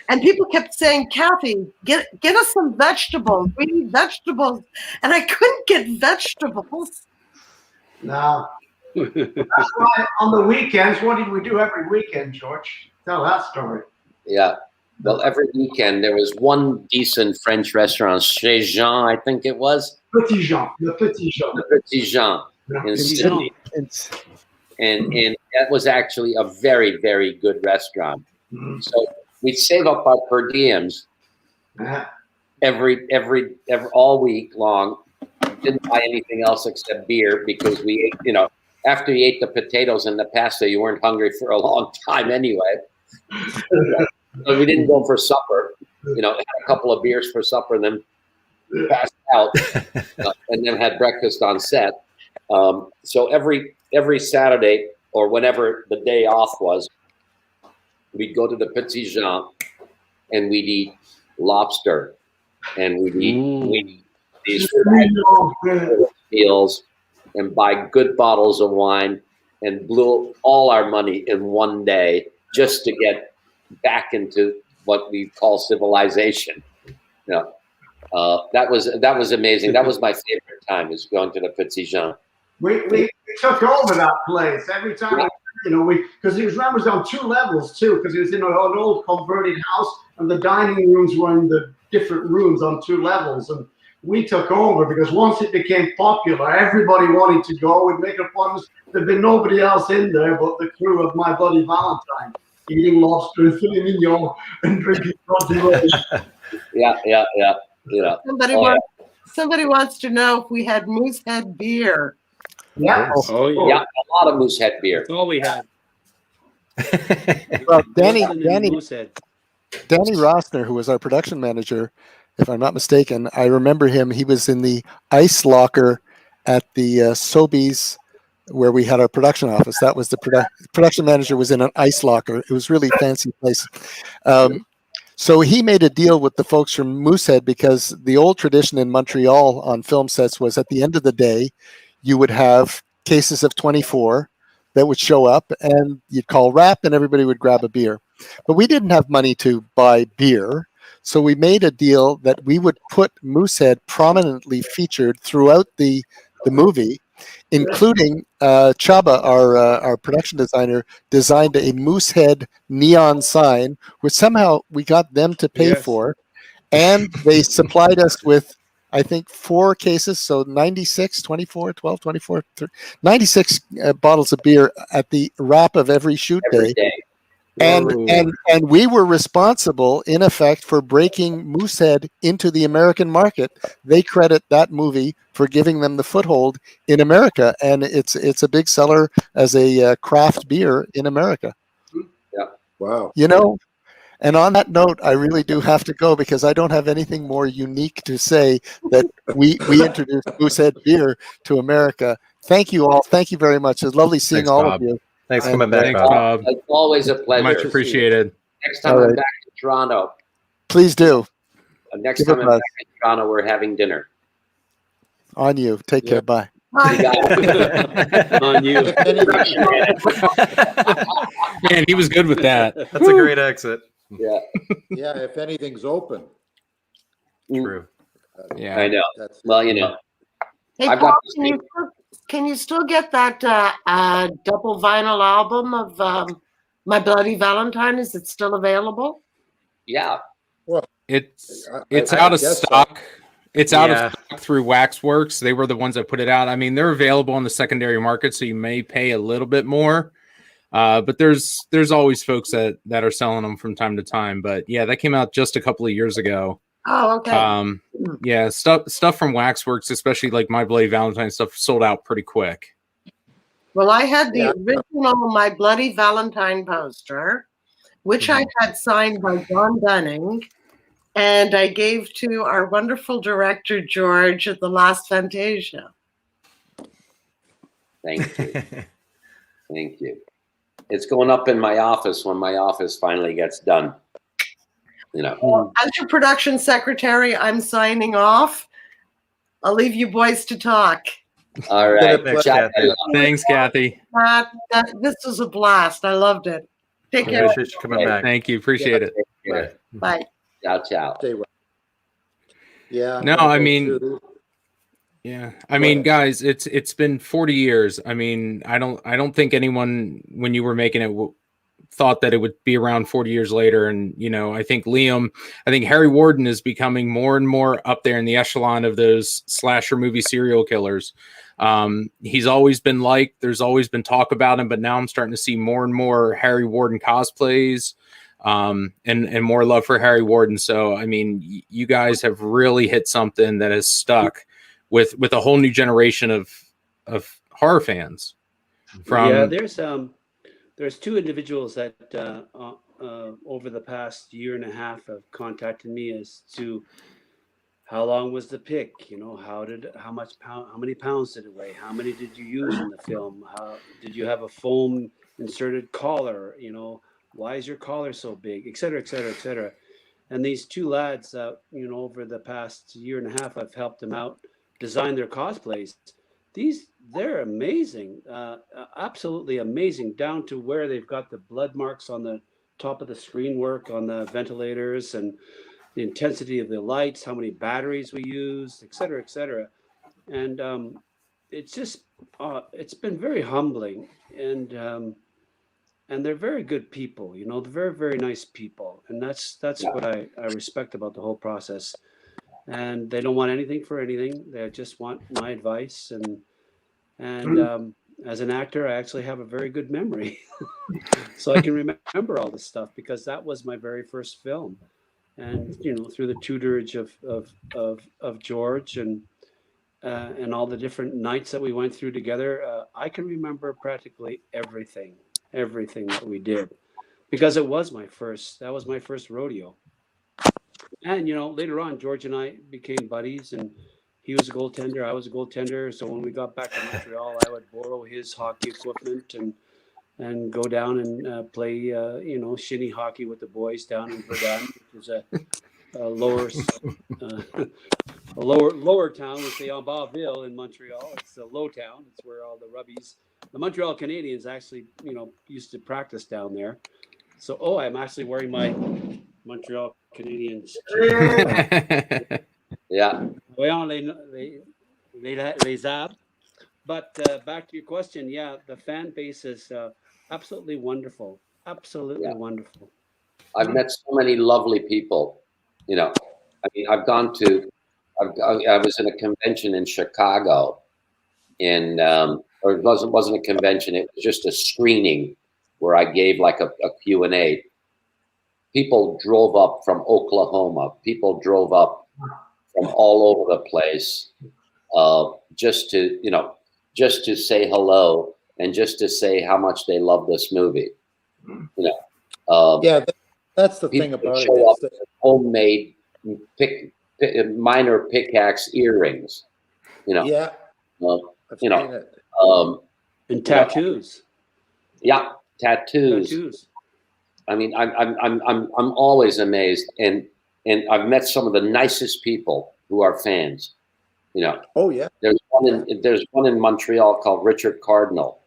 and people kept saying, Kathy, get us some vegetables. We need vegetables. And I couldn't get vegetables. No. That's why on the weekends, what did we do every weekend, George? Tell that story. Yeah. Well, every weekend there was one decent French restaurant, Chez Jean, I think it was. Petit Jean. Le Petit Jean. The Petit Jean in Sydney. And that was actually a very, very good restaurant. Mm-hmm. So we'd save up our per diems every all week long. Didn't buy anything else except beer because we ate, after you ate the potatoes and the pasta, you weren't hungry for a long time anyway. So we didn't go for supper, had a couple of beers for supper and then passed out and then had breakfast on set. So every Saturday or whenever the day off was, we'd go to the Petit Jean and we'd eat lobster and we'd eat these meals and buy good bottles of wine and blew all our money in one day just to get back into what we call civilization. You know, that was amazing. That was my favorite time, is going to the Petit Jean. We took over that place every time. Yeah. You know, because it was on 2 levels too, because it was in an old converted house, and the dining rooms were in the different rooms on 2 levels. And we took over because once it became popular, everybody wanted to go. We'd make appointments. There'd been nobody else in there but the crew of My Bloody Valentine, eating lobster and filet mignon and drinking coffee. Yeah. You know. Somebody wants to know if we had Moosehead beer. Yeah. Oh, Yeah, a lot of Moosehead beer. That's all we had. Well, Danny Moosehead. Rossner, who was our production manager, if I'm not mistaken, I remember him. He was in the ice locker at the Sobeys, where we had our production office. That was the production manager was in an ice locker. It was really fancy place. So he made a deal with the folks from Moosehead, because the old tradition in Montreal on film sets was at the end of the day, you would have cases of 24 that would show up, and you'd call rap and everybody would grab a beer. But we didn't have money to buy beer. So we made a deal that we would put Moosehead prominently featured throughout the movie, including Chaba, our production designer, designed a Moosehead neon sign, which somehow we got them to pay for. And they supplied us with, I think, 4 cases, so 96, 24, 12, 24, 96 bottles of beer at the wrap of every shoot day. And we were responsible, in effect, for breaking Moosehead into the American market. They credit that movie for giving them the foothold in America, and it's a big seller as a craft beer in America. Yeah. Wow. You know, and on that note, I really do have to go, because I don't have anything more unique to say that we introduced Moosehead beer to America. Thank you all. Thank you very much. It's lovely seeing all Bob. of you. Thanks for coming back, Thanks, Bob. Bob. It's always a pleasure. Much appreciated. Next time I'm back in Toronto. Please do. Next time I'm back in Toronto, we're having dinner. On you. Take care. Bye. You got it. On you. Man, he was good with that. That's a great exit. Yeah. Yeah, if anything's open. True. Yeah. I know. Well, you know. Hey, I've Paul, got this can you still get that double vinyl album of My Bloody Valentine? Is it still available? Yeah. It's I out of guess so. stock. It's out Yeah. of stock through Waxworks. They were the ones that put it out. I mean, they're available on the secondary market, so you may pay a little bit more. But there's always folks that are selling them from time to time. But yeah, that came out just a couple of years ago. Oh, okay. Yeah, stuff from Waxworks, especially like My Bloody Valentine stuff, sold out pretty quick. Well, I had the original My Bloody Valentine poster, which I had signed by John Dunning, and I gave to our wonderful director, George, at the last Fantasia. Thank you. Thank you. It's going up in my office when my office finally gets done. You know. Well, as your production secretary, I'm signing off. I'll leave you boys to talk. All right. Thanks, Kathy. This was a blast. I loved it. Take care. Appreciate you coming back. Thank you. Appreciate it. Bye. Bye. Ciao, ciao. Yeah. No, I mean, yeah. I mean, guys, it's been 40 years. I mean, I don't think anyone, when you were making it, thought that it would be around 40 years later. And, you know, I think Harry Warden is becoming more and more up there in the echelon of those slasher movie serial killers. He's always been liked. There's always been talk about him, but now I'm starting to see more and more Harry Warden cosplays, and more love for Harry Warden. So, I mean, you guys have really hit something that has stuck with a whole new generation of horror fans. Yeah, there's 2 individuals that over the past year and a half have contacted me as to how long was the pick, you know, how many pounds did it weigh, how many did you use in the film, how did you have a foam inserted collar, you know, why is your collar so big, et cetera, et cetera, et cetera. And these 2 lads, you know, over the past year and a half, I've helped them out design their cosplays. they're amazing, absolutely amazing, down to where they've got the blood marks on the top of the screen work on the ventilators, and the intensity of the lights, how many batteries we use, et cetera, et cetera. And it's just, it's been very humbling, and they're very good people, they're very, very nice people. And that's what I respect about the whole process. And they don't want anything for anything. They just want my advice. And as an actor, I actually have a very good memory. So I can remember all this stuff because that was my very first film. And, through the tutorage of George and all the different nights that we went through together, I can remember practically everything that we did, because that was my first rodeo. And, later on, George and I became buddies, and he was a goaltender, I was a goaltender. So when we got back to Montreal, I would borrow his hockey equipment and go down and play, shinny hockey with the boys down in Verdun, which is a lower town. We say Onboard in Montreal. It's a low town. It's where all the rubbies, the Montreal Canadiens actually, used to practice down there. So, I'm actually wearing my Montreal Canadiens. Yeah. Les Abs. But back to your question, the fan base is absolutely wonderful. Absolutely wonderful. I've met so many lovely people. I mean, I was in a convention in Chicago, or it wasn't a convention. It was just a screening where I gave like a Q&A. People drove up from Oklahoma. People drove up from all over the place, just to say hello and just to say how much they love this movie. That's the thing about it. Show up with homemade minor pickaxe earrings. And tattoos. Tattoos. I mean, I'm always amazed, and I've met some of the nicest people who are fans. Oh yeah. There's one in Montreal called Richard Cardinal.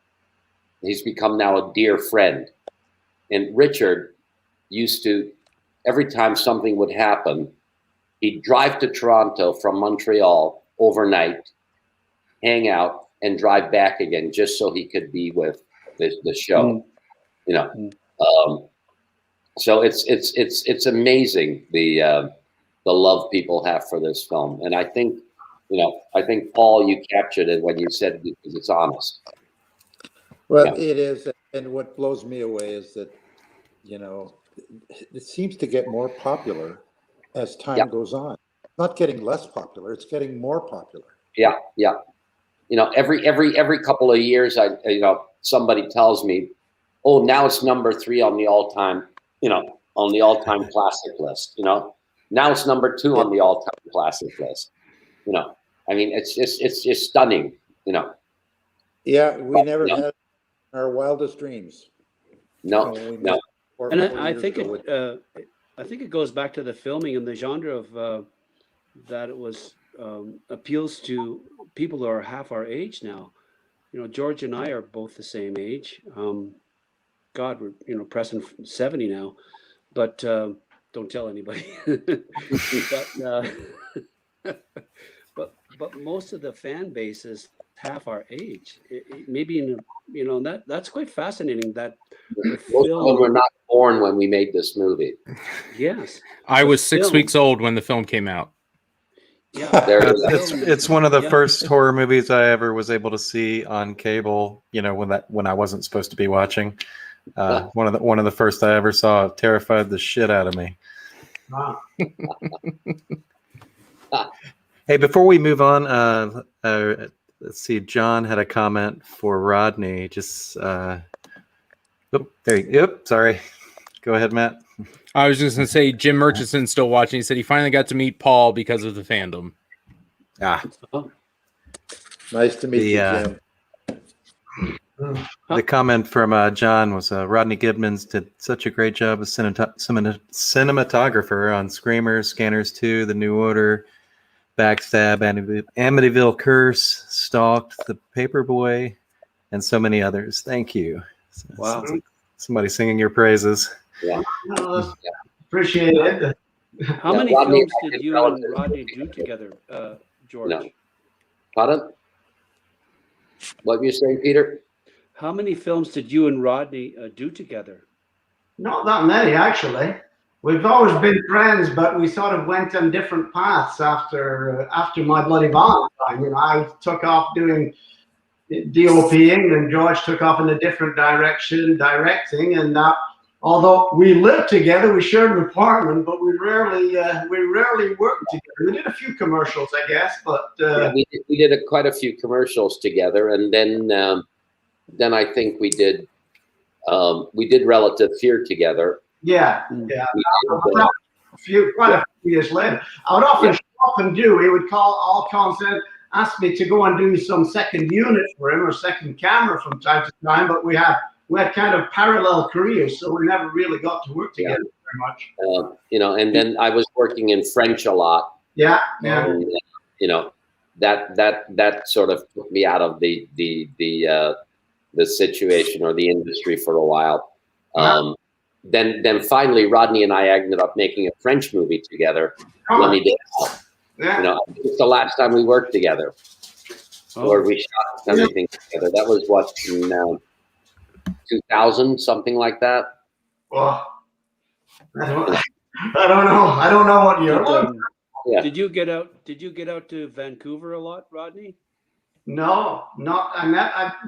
He's become now a dear friend. And Richard used to, every time something would happen, he'd drive to Toronto from Montreal overnight, hang out, and drive back again just so he could be with the show. So it's amazing the love people have for this film. And I think Paul, you captured it when you said because it's honest. Well, it is, and what blows me away is that it seems to get more popular as time goes on. Not getting less popular; it's getting more popular. Yeah. Every couple of years, somebody tells me, "Oh, now it's number 3 on the all-time, classic list." Now it's number 2 on the all-time classic list. I mean, it's just stunning. Yeah, we never had our wildest dreams. No. And I think it goes back to the filming and the genre of that it was appeals to people who are half our age now. George and I are both the same age. God, we're pressing 70 now, but don't tell anybody. But most of the fan base is half our age. Maybe that's quite fascinating. That most of them were not born when we made this movie. Yes, I was 6 weeks old when the film came out. Yeah, it's one of the first horror movies I ever was able to see on cable. When I wasn't supposed to be watching. One of the first I ever saw. It terrified the shit out of me. Wow. Hey, before we move on, let's see. John had a comment for Rodney. Just there you go. Sorry. Go ahead, Matt. I was just going to say, Jim Murchison's still watching. He said he finally got to meet Paul because of the fandom. Nice to meet you, Jim. The comment from John was Rodney Gibbons did such a great job as cinematographer on Screamers, Scanners 2, The New Order, Backstab, Amityville Curse, Stalked, The Paperboy, and so many others. Thank you. Wow. Somebody singing your praises. Yeah. Well, appreciate it. How many Rodney films and did you relative and Rodney do together, George? No. Pardon? What were you saying, Peter? How many films did you and Rodney do together? Not that many, actually. We've always been friends, but we sort of went on different paths after My Bloody Valentine. You know, I took off doing DOPing, and George took off in a different direction, directing. And although we lived together, we shared an apartment, but we rarely worked together. We did a few commercials, I guess, but Yeah, we did quite a few commercials together, and then I think we did Relative Fear together. yeah. Quite a few years later, I would often show up and he would call all cons and ask me to go and do some second unit for him or second camera from time to time, but we had kind of parallel careers, so we never really got to work together very much. You know, and then I was working in French a lot. Yeah. And, you know, that sort of took me out of the situation or the industry for a while. Then finally, Rodney and I ended up making a French movie together. Let me Yeah. You know, it's the last time we worked together, or we shot everything together. That was what, in 2000, something like that. Well, I don't know what year. Yeah. Did you get out to Vancouver a lot, Rodney? No, not.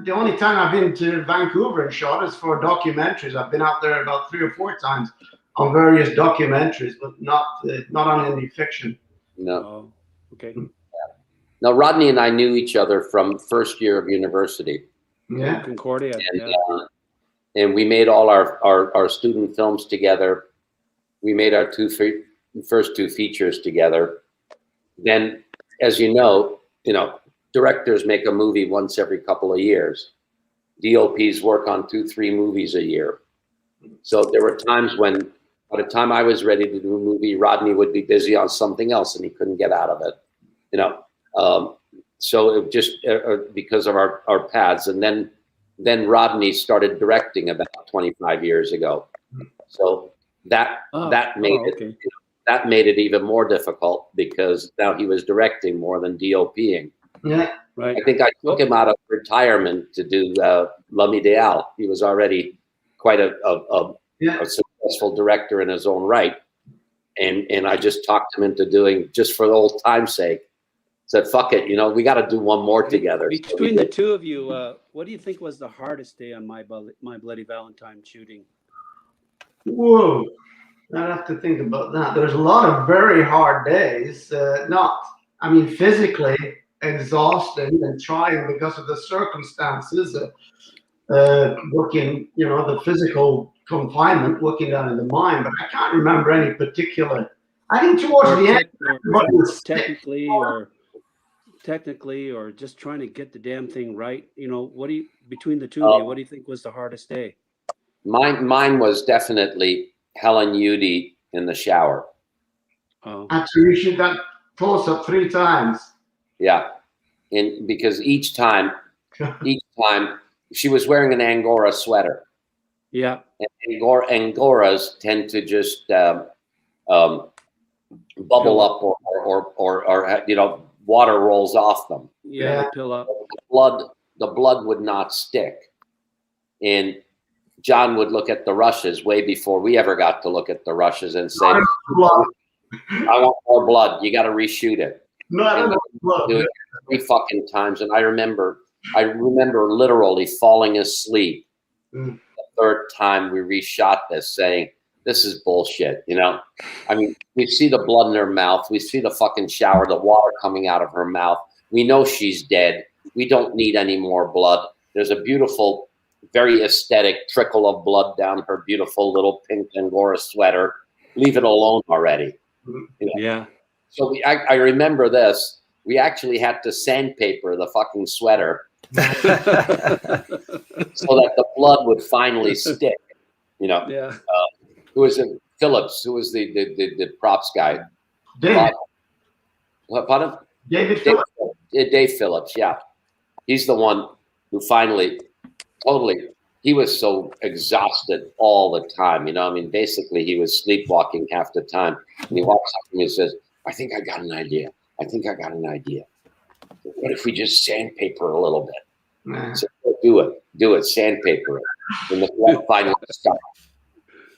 The only time I've been to Vancouver and shot is for documentaries. I've been out there about 3 or 4 times on various documentaries, but not on any fiction. No. Oh, okay. Now, Rodney and I knew each other from first year of university. Yeah. Concordia. And we made all our student films together. We made our first 2 features together. Then, as you know, directors make a movie once every couple of years. DOPs work on 2-3 movies a year. So there were times when, by the time I was ready to do a movie, Rodney would be busy on something else and he couldn't get out of it. So it just because of our paths. And then Rodney started directing about 25 years ago. So that made it even more difficult because now he was directing more than DOPing. Yeah, right. I think I took him out of retirement to do L'Homme Ideal. He was already quite a successful director in his own right. And I just talked him into doing, just for the old time's sake, said, fuck it, we got to do one more together. Between the two of you, what do you think was the hardest day on My Bloody Valentine shooting? Whoa, I'd have to think about that. There's a lot of very hard days. Physically exhausting and trying because of the circumstances. Working, the physical confinement, working down in the mine, but I can't remember any particular. I think towards the end, technically, or just trying to get the damn thing right. Between the two of you, what do you think was the hardest day? Mine was definitely Helen Udy in the shower. Oh, actually, you shoot that close up 3 times. Yeah, and because each time she was wearing an Angora sweater. Yeah, and Angoras tend to just bubble up, or water rolls off them. Yeah, pill up. The blood would not stick, and John would look at the rushes way before we ever got to look at the rushes and say, "I want more blood. You got to reshoot it." Do it 3 fucking times, and I remember literally falling asleep the 3rd time we reshot this, saying, "This is bullshit." We see the blood in her mouth, we see the fucking shower, the water coming out of her mouth. We know she's dead. We don't need any more blood. There's a beautiful, very aesthetic trickle of blood down her beautiful little pink Angora sweater. Leave it alone already. Yeah. So I remember this. We actually had to sandpaper the fucking sweater so that the blood would finally stick. Yeah. Who was it? Phillips, who was the props guy. What, pardon? David Phillips. Dave Phillips, yeah. He's the one who finally, totally, he was so exhausted all the time. You know, I mean, basically he was sleepwalking half the time. And he walks up to me and says, I think I got an idea. I think I got an idea. What if we just sandpaper a little bit? So do it, sandpaper it. And the blood finally stopped.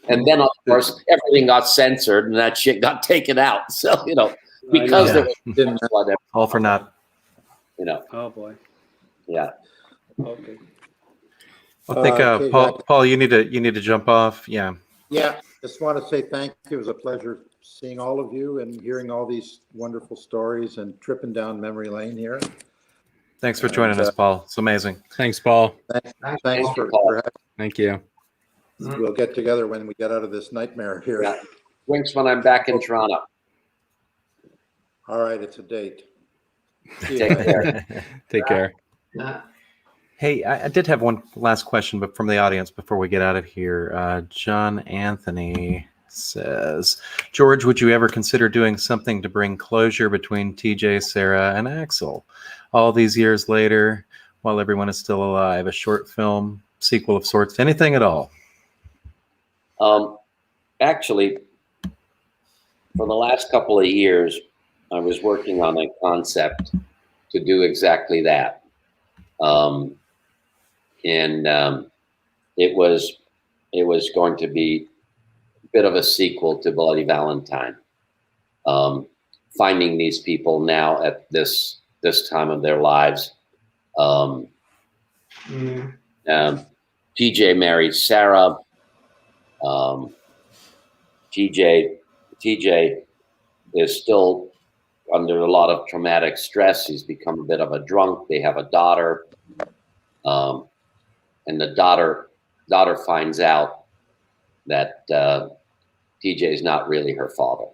And then, of course, everything got censored and that shit got taken out. So, you know, because there was blood, all for naught. you know, Oh boy. yeah. Okay. I think Okay, Paul, you need to jump off. Yeah. Yeah, just want to say thank you. It was a pleasure seeing all of you and hearing all these wonderful stories and tripping down memory lane here. Thanks for joining us, Paul. It's amazing. Thanks, Paul. Thanks for having Thank you. us. We'll get together when we get out of this nightmare here. Yeah. Winks when I'm back in Toronto. All right, it's a date. See you Take guys. care. Take care. Hey, I did have one last question, but from the audience before we get out of here. John Anthony says, George, would you ever consider doing something to bring closure between TJ, Sarah, and Axel? All these years later, while everyone is still alive, a short film, sequel of sorts, anything at all? Actually, for the last couple of years, I was working on a concept to do exactly that. It was going to be a bit of a sequel to Bloody Valentine. Finding these people now at this time of their lives. TJ married Sarah. TJ is still under a lot of traumatic stress. He's become a bit of a drunk. They have a daughter. And the daughter finds out that TJ is not really her father.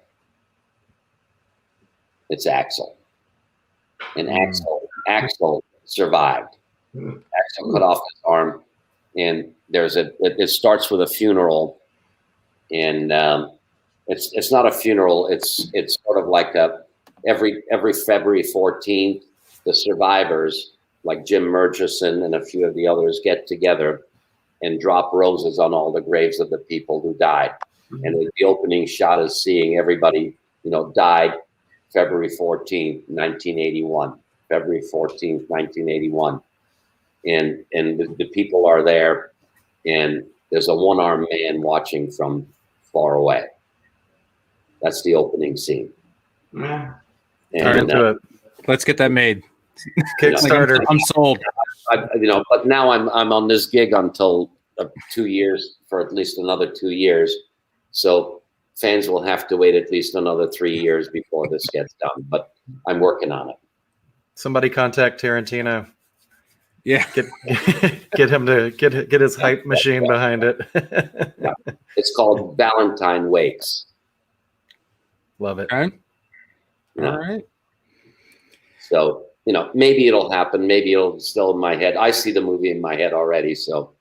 It's Axel. And Axel survived. Axel cut off his arm, and it starts with a funeral, and it's not a funeral. It's sort of like every February 14th, the survivors like Jim Murchison and a few of the others get together and drop roses on all the graves of the people who died. And the opening shot is seeing everybody, died February 14th, 1981. February 14th, 1981. And the people are there, and there's a one-armed man watching from far away. That's the opening scene. Yeah. And, let's get that made. Kickstarter. I'm sold. But now I'm on this gig until 2 years, for at least another 2 years. So fans will have to wait at least another 3 years before this gets done. But I'm working on it. Somebody contact Tarantino. Yeah. Get him to get his hype machine behind it. Yeah. It's called Valentine Wakes. Love it. Okay. Yeah. All right. So, maybe it'll happen. Maybe it'll still in my head. I see the movie in my head already. So,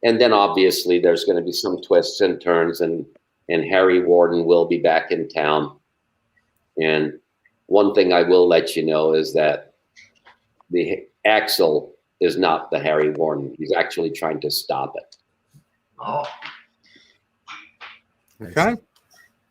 and then obviously there's going to be some twists and turns, and Harry Warden will be back in town. And one thing I will let you know is that the Axel is not the Harry Warden. He's actually trying to stop it. Oh. Okay.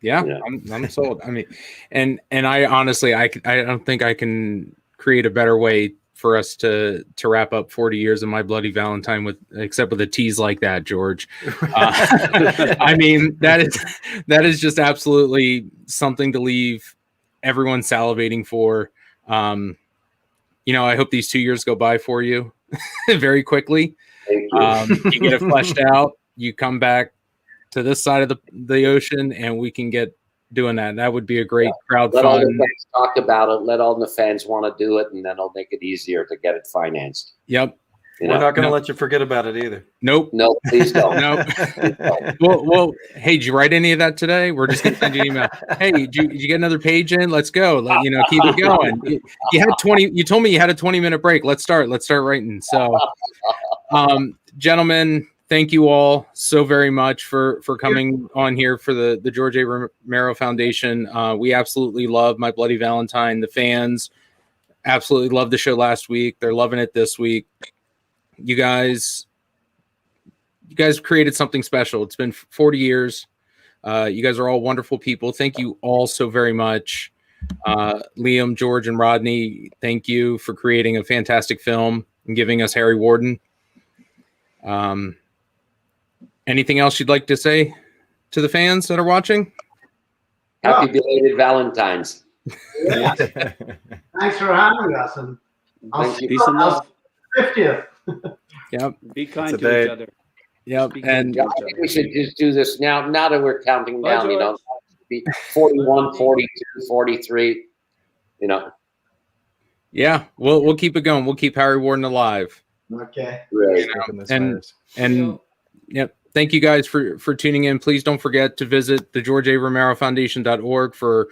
Yeah, I'm sold. I mean, and I honestly, I don't think I can create a better way for us to wrap up 40 years of My Bloody Valentine except with a tease like that, George. I mean, that is just absolutely something to leave everyone salivating for. I hope these 2 years go by for you very quickly. Thank you. You get it fleshed out. You come back to this side of the ocean, and we can get doing that. That would be a great crowd Let all the fund. fans talk about it. Let all the fans want to do it, and then it'll make it easier to get it financed. Yep. We're not going to let you forget about it either. Nope. No, please don't. Nope. Well, hey, did you write any of that today? We're just gonna send you an email. Hey, did you get another page in? Let's go. Keep it going. You had 20. You told me you had a 20-minute break. Let's start writing. So, gentlemen, thank you all so very much for coming on here for the George A. Romero Foundation. We absolutely love My Bloody Valentine. The fans absolutely loved the show last week. They're loving it this week. You guys created something special. It's been 40 years. You guys are all wonderful people. Thank you all so very much. Liam, George, and Rodney, thank you for creating a fantastic film and giving us Harry Warden. Anything else you'd like to say to the fans that are watching? Happy belated Valentine's. Yeah. Thanks for having us, and I'll see you Peace and on love. the 50th. Yep. Be kind It's a to day. each other. Yep. Be kind And to Yeah, each I think other. we should just do this now. Now that we're counting Bye, down, you know, George. be 41, 42, 43. You know, yeah, we'll keep it going. We'll keep Harry Warden alive. Okay. really. And yep. Thank you guys for tuning in. Please don't forget to visit the GeorgeARomeroFoundation.org for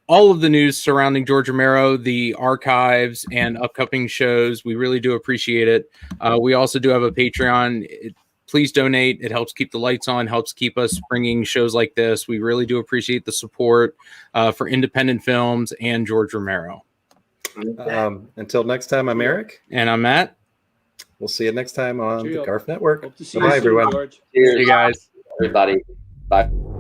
all of the news surrounding George Romero, the archives, and upcoming shows. We really do appreciate it. We also do have a Patreon. Please donate. It helps keep the lights on, helps keep us bringing shows like this. We really do appreciate the support for independent films and George Romero. Until next time, I'm Eric. And I'm Matt. We'll see you next time on Cheerio. the GARF Network. Hope to see Bye, you soon, everyone. George. Cheers, See you guys. everybody. Bye.